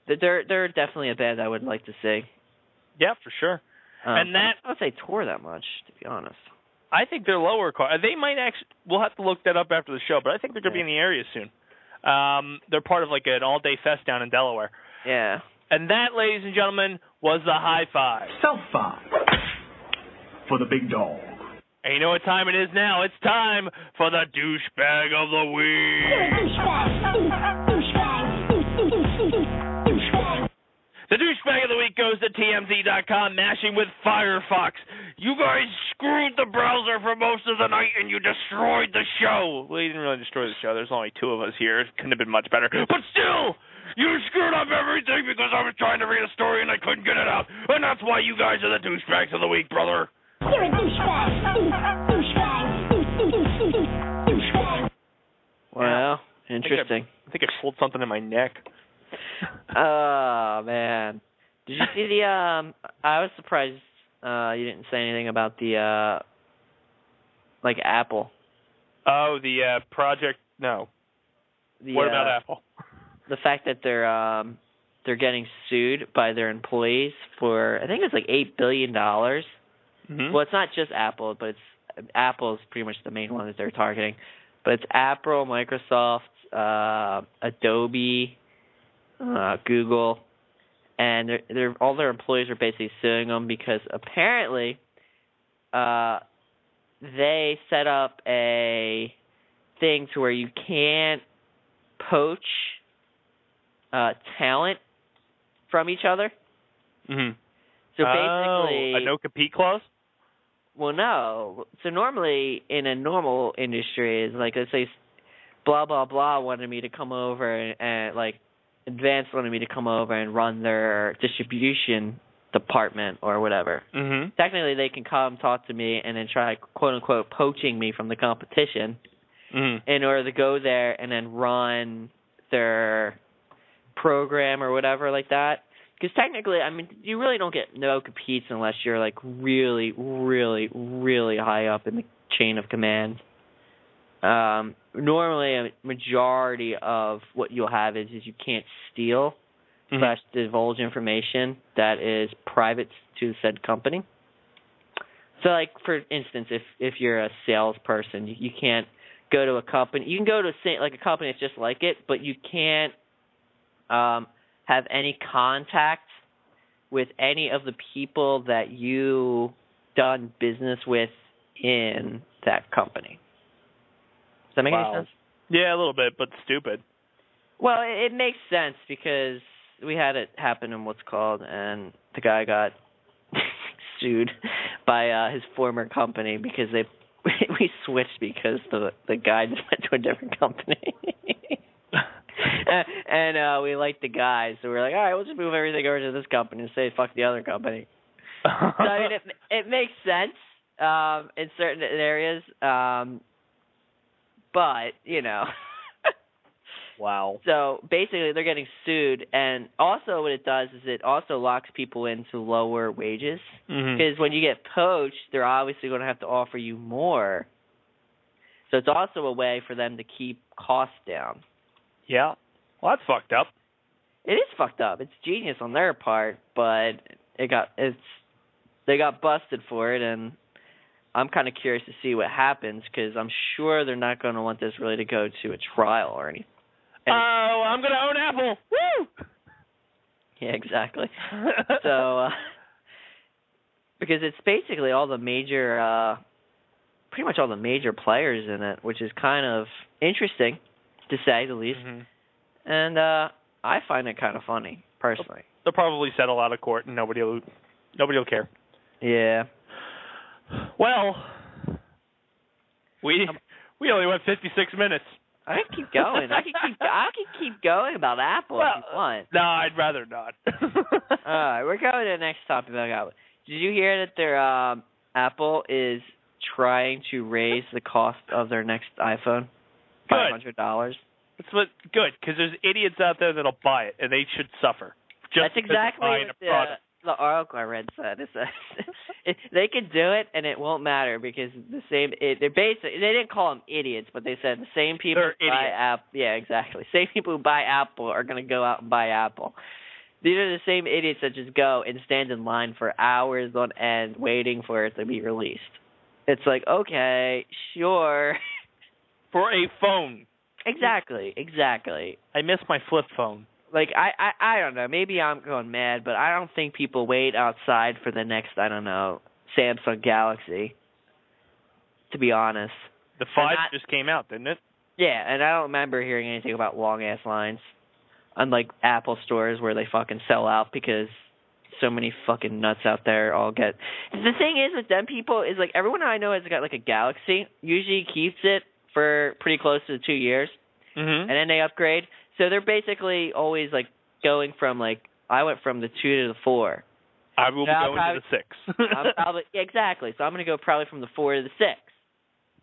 they're definitely a band I would like to see. Yeah, for sure. And I don't say tour that much, to be honest. I think they're lower cost. They might actually. We'll have to look that up after the show, but I think they're going to be in the area soon. They're part of like an all-day fest down in Delaware. Yeah. And that, ladies and gentlemen, was the high five. Self-five for the big dog. And you know what time it is now? It's time for the douchebag of the week. The douchebag of the week goes to TMZ.com, mashing with Firefox. You guys screwed the browser for most of the night, and you destroyed the show. Well, you didn't really destroy the show. There's only two of us here. It couldn't have been much better. But still, you screwed up everything because I was trying to read a story and I couldn't get it out. And that's why you guys are the douchebags of the week, brother. You're a douchebag. Well, interesting. I think I pulled something in my neck. Oh, man. Did you see the, I was surprised you didn't say anything about the, like, Apple. Oh, the project, no. What about Apple? The fact that they're getting sued by their employees for, I think it's like $8 billion. Well, it's not just Apple, but Apple's pretty much the main one that they're targeting. But it's Apple, Microsoft, Adobe, Google, and all their employees are basically suing them because apparently they set up a thing to where you can't poach talent from each other. So basically, a no-compete clause? Well, no. So normally in a normal industry, is like, let's say, blah blah blah wanted me to come over and like. Advanced wanted me to come over and run their distribution department or whatever. Technically, they can come talk to me and then try, quote-unquote, poaching me from the competition in order to go there and then run their program or whatever like that. Because technically, I mean, you really don't get no competes unless you're, like, really, really, really high up in the chain of command. Normally, a majority of what you'll have is you can't steal / divulge information that is private to said company. So, like, for instance, if you're a salesperson, you can't go to a company. You can go to a company that's just like it, but you can't have any contact with any of the people that you done business with in that company. Does that make any sense? Yeah, a little bit, but stupid. Well, it makes sense because we had it happen in what's called, and the guy got sued by his former company because we switched because the guy just went to a different company. and we liked the guy, so we were like, all right, we'll just move everything over to this company and say fuck the other company. So, I mean, it makes sense in certain areas, but, you know. Wow. So basically they're getting sued, and also what it does is it also locks people into lower wages, because when you get poached, they're obviously going to have to offer you more. So it's also a way for them to keep costs down. Yeah. Well, that's fucked up. It is fucked up. It's genius on their part, but they got busted for it, and I'm kind of curious to see what happens, because I'm sure they're not going to want this really to go to a trial or anything. Oh, I'm going to own Apple. Woo! Yeah, exactly. So, because it's basically all the major, pretty much all the major players in it, which is kind of interesting, to say the least. And I find it kind of funny, personally. They'll probably settle out of court, and nobody will care. Yeah. Well, we only went 56 minutes. I can keep going. I can keep going about Apple if you want. No, I'd rather not. All right, we're going to the next topic about Apple. Did you hear that their Apple is trying to raise the cost of their next iPhone? $500. Good, because there's idiots out there that'll buy it, and they should suffer. That's exactly what the article I read said. It says they could do it, and it won't matter because they didn't call them idiots, but they said the same people who buy Apple. Yeah, exactly. Same people who buy Apple are going to go out and buy Apple. These are the same idiots that just go and stand in line for hours on end waiting for it to be released. It's like, okay, sure. For a phone. Exactly. I miss my flip phone. Like, I don't know, maybe I'm going mad, but I don't think people wait outside for the next, I don't know, Samsung Galaxy, to be honest. The 5 just came out, didn't it? Yeah, and I don't remember hearing anything about long-ass lines, unlike Apple stores where they fucking sell out because so many fucking nuts out there all get... The thing is with them people is, like, everyone I know has got, like, a Galaxy, usually keeps it for pretty close to 2 years, and then they upgrade. So they're basically always, like, going from, like, I went from the 2 to the 4. I will be going to the 6. Exactly. So I'm going to go probably from the 4 to the 6,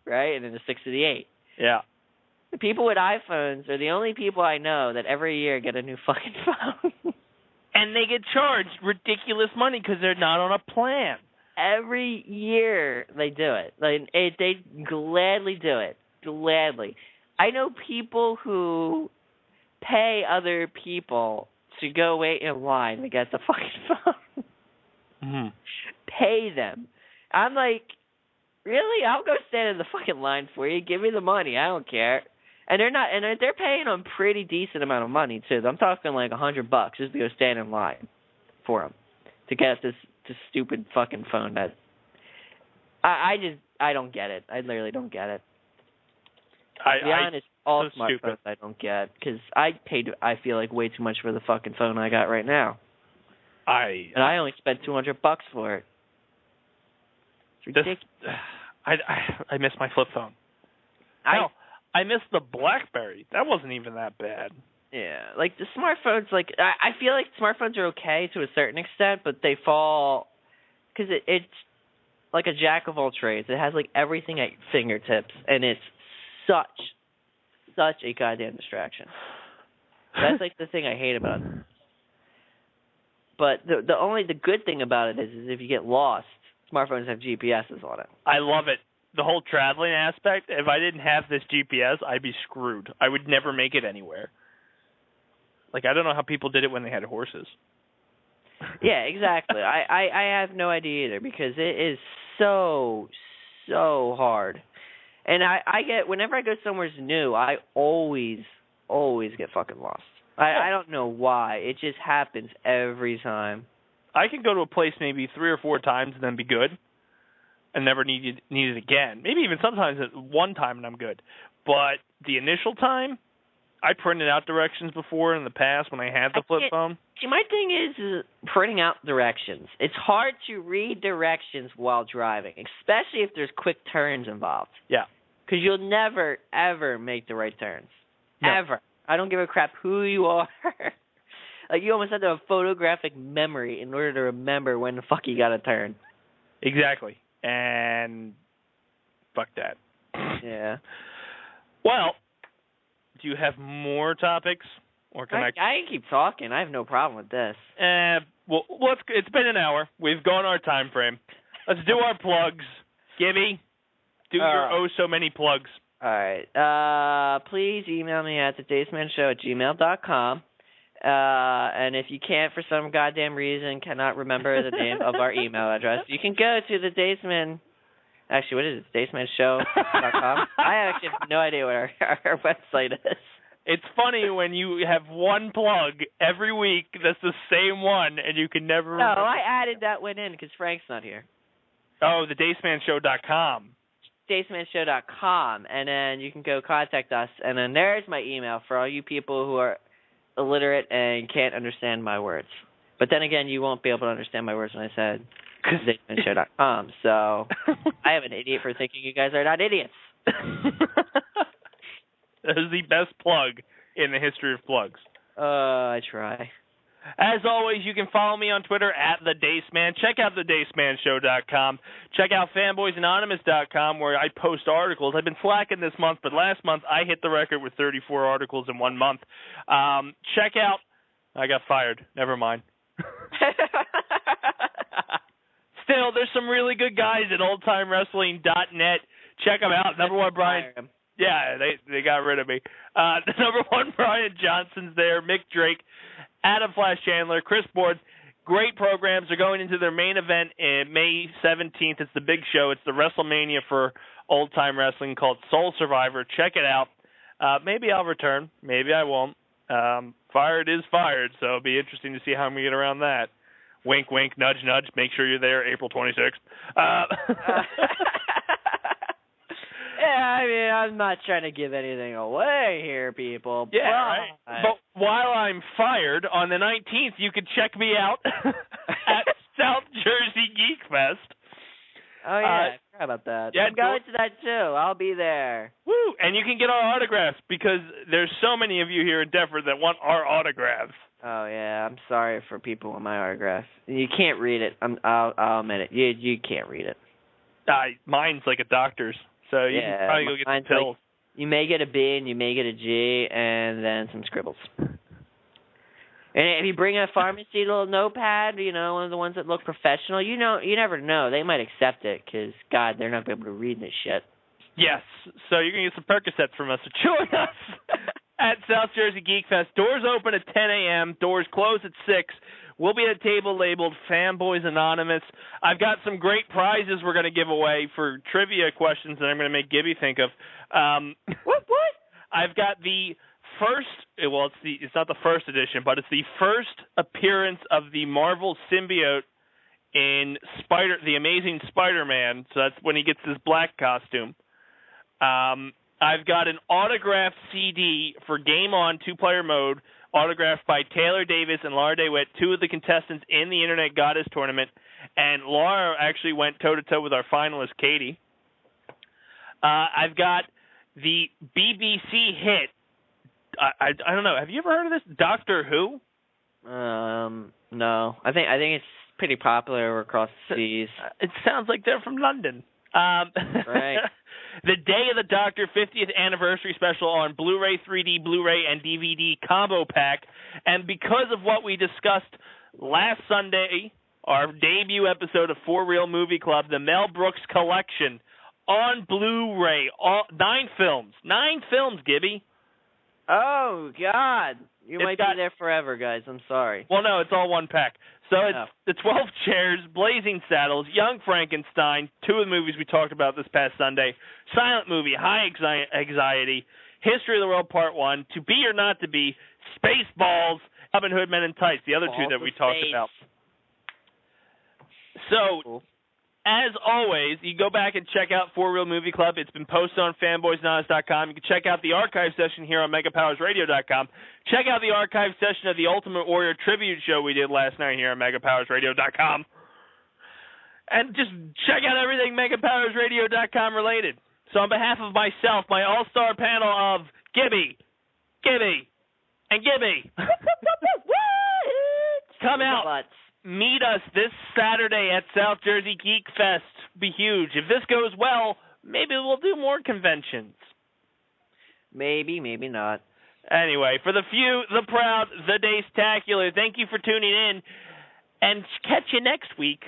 right? And then the 6 to the 8. Yeah. The people with iPhones are the only people I know that every year get a new fucking phone. And they get charged ridiculous money because they're not on a plan. Every year they do it. Like, they gladly do it. Gladly. I know people who pay other people to go wait in line to get the fucking phone. Pay them. I'm like, really? I'll go stand in the fucking line for you. Give me the money. I don't care. And they're paying them pretty decent amount of money too. I'm talking like $100 just to go stand in line for them to get this stupid fucking phone. That I don't get it. I literally don't get it. To be honest, all so smartphones stupid. I don't get because I paid, I feel like, way too much for the fucking phone I got right now. And I only spent $200 for it. It's ridiculous. I miss my flip phone. I miss the BlackBerry. That wasn't even that bad. Yeah, like the smartphones, like I feel like smartphones are okay to a certain extent, but they fall because it's like a jack of all trades. It has like everything at your fingertips, and it's such a goddamn distraction. That's like the thing I hate about it. But the good thing about it is if you get lost, smartphones have GPSs on it. I love it. The whole traveling aspect, if I didn't have this GPS, I'd be screwed. I would never make it anywhere. Like, I don't know how people did it when they had horses. Yeah, exactly. I have no idea either because it is so hard. And I get, whenever I go somewhere new, I always get fucking lost. I don't know why. It just happens every time. I can go to a place maybe 3 or 4 times and then be good and never need it again. Maybe even sometimes at one time and I'm good. But the initial time, I printed out directions before in the past when I had the flip phone. See, my thing is printing out directions. It's hard to read directions while driving, especially if there's quick turns involved. Yeah. Because you'll never, ever make the right turns. No. Ever. I don't give a crap who you are. Like, you almost have to have photographic memory in order to remember when the fuck you got to turn. Exactly. And fuck that. Yeah. Well, do you have more topics? Or can I can keep talking. I have no problem with this. Well, it's been an hour. We've gone our time frame. Let's do our plugs. Gibby, do your oh-so-many plugs. All right. Please email me at thedacemanShow@gmail.com. And if you can't, for some goddamn reason, cannot remember the name of our email address, you can go to the Daceman. Actually, what is it? DaceManShow.com. I actually have no idea what our website is. It's funny when you have one plug every week that's the same one, and you can never remember. No, I added that one in because Frank's not here. Oh, the DaceManShow.com. DaceManShow.com, and then you can go contact us, and then there's my email for all you people who are illiterate and can't understand my words. But then again, you won't be able to understand my words when I said DaceManShow.com, so I am an idiot for thinking you guys are not idiots. That is the best plug in the history of plugs. I try. As always, you can follow me on Twitter at the Dace Man. Check out the DaceManShow.com. Check out FanboysAnonymous.com, where I post articles. I've been slacking this month, but last month I hit the record with 34 articles in 1 month. Check out. I got fired. Never mind. Still, there's some really good guys at oldtimewrestling.net. Check them out. Number one, Brian. Yeah, they got rid of me. Number one, Brian Johnson's there. Mick Drake, Adam Flash Chandler, Chris Board. Great programs. They're going into their main event in May 17th. It's the big show. It's the WrestleMania for old-time wrestling called Soul Survivor. Check it out. Maybe I'll return. Maybe I won't. Fired is fired, so it'll be interesting to see how I'm going to get around that. Wink, wink, nudge, nudge. Make sure you're there April 26th. Yeah, I mean, I'm not trying to give anything away here, people. Yeah, right. But while I'm fired, on the 19th, you can check me out at South Jersey Geek Fest. Oh, yeah, I forgot about that. Yeah, I'm going to that, too. I'll be there. Woo! And you can get our autographs, because there's so many of you here in Deptford that want our autographs. Oh, yeah, I'm sorry for people with my autograph. You can't read it. I'll admit it. You can't read it. Mine's like a doctor's. So you can probably go get the pills. Like, you may get a B and you may get a G and then some scribbles. And if you bring a pharmacy little notepad, one of the ones that look professional, you never know. They might accept it because, God, they're not going to be able to read this shit. Yes. So you're going to get some Percocets from us. So join us at South Jersey Geek Fest. Doors open at 10 a.m. Doors close at 6. We'll be at a table labeled Fanboys Anonymous. I've got some great prizes we're going to give away for trivia questions that I'm going to make Gibby think of. What? I've got the first, well, it's not the first edition, but it's the first appearance of the Marvel symbiote in the Amazing Spider-Man. So that's when he gets his black costume. I've got an autographed CD for Game On 2-player mode, autographed by Taylor Davis and Laura DeWitt, 2 of the contestants in the Internet Goddess Tournament. And Laura actually went toe-to-toe with our finalist, Katie. I've got the BBC hit. I don't know. Have you ever heard of this? Doctor Who? No. I think it's pretty popular across the seas. It sounds like they're from London. Right. The Day of the Doctor 50th Anniversary Special on Blu-ray, 3D, Blu-ray, and DVD combo pack. And because of what we discussed last Sunday, our debut episode of For Real Movie Club, the Mel Brooks Collection on Blu-ray, 9 films. 9 films, Gibby. Oh, God. You might be there forever, guys. I'm sorry. Well, no, it's all one pack. So it's the 12 Chairs, Blazing Saddles, Young Frankenstein, 2 of the movies we talked about this past Sunday, Silent Movie, High Anxiety, History of the World Part 1, To Be or Not to Be, Spaceballs, Robin Hood Men in Tights, the other 2 that we talked about. So, as always, you go back and check out For Real Movie Club. It's been posted on fanboysnonus.com. You can check out the archive session here on megapowersradio.com. Check out the archive session of the Ultimate Warrior tribute show we did last night here on megapowersradio.com. And just check out everything megapowersradio.com related. So on behalf of myself, my all-star panel of Gibby, and Gibby, come out. Meet us this Saturday at South Jersey Geek Fest. Be huge. If this goes well, maybe we'll do more conventions. Maybe, maybe not. Anyway, for the few, the proud, the Dacetacular, thank you for tuning in. And catch you next week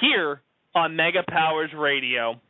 here on Mega Powers Radio.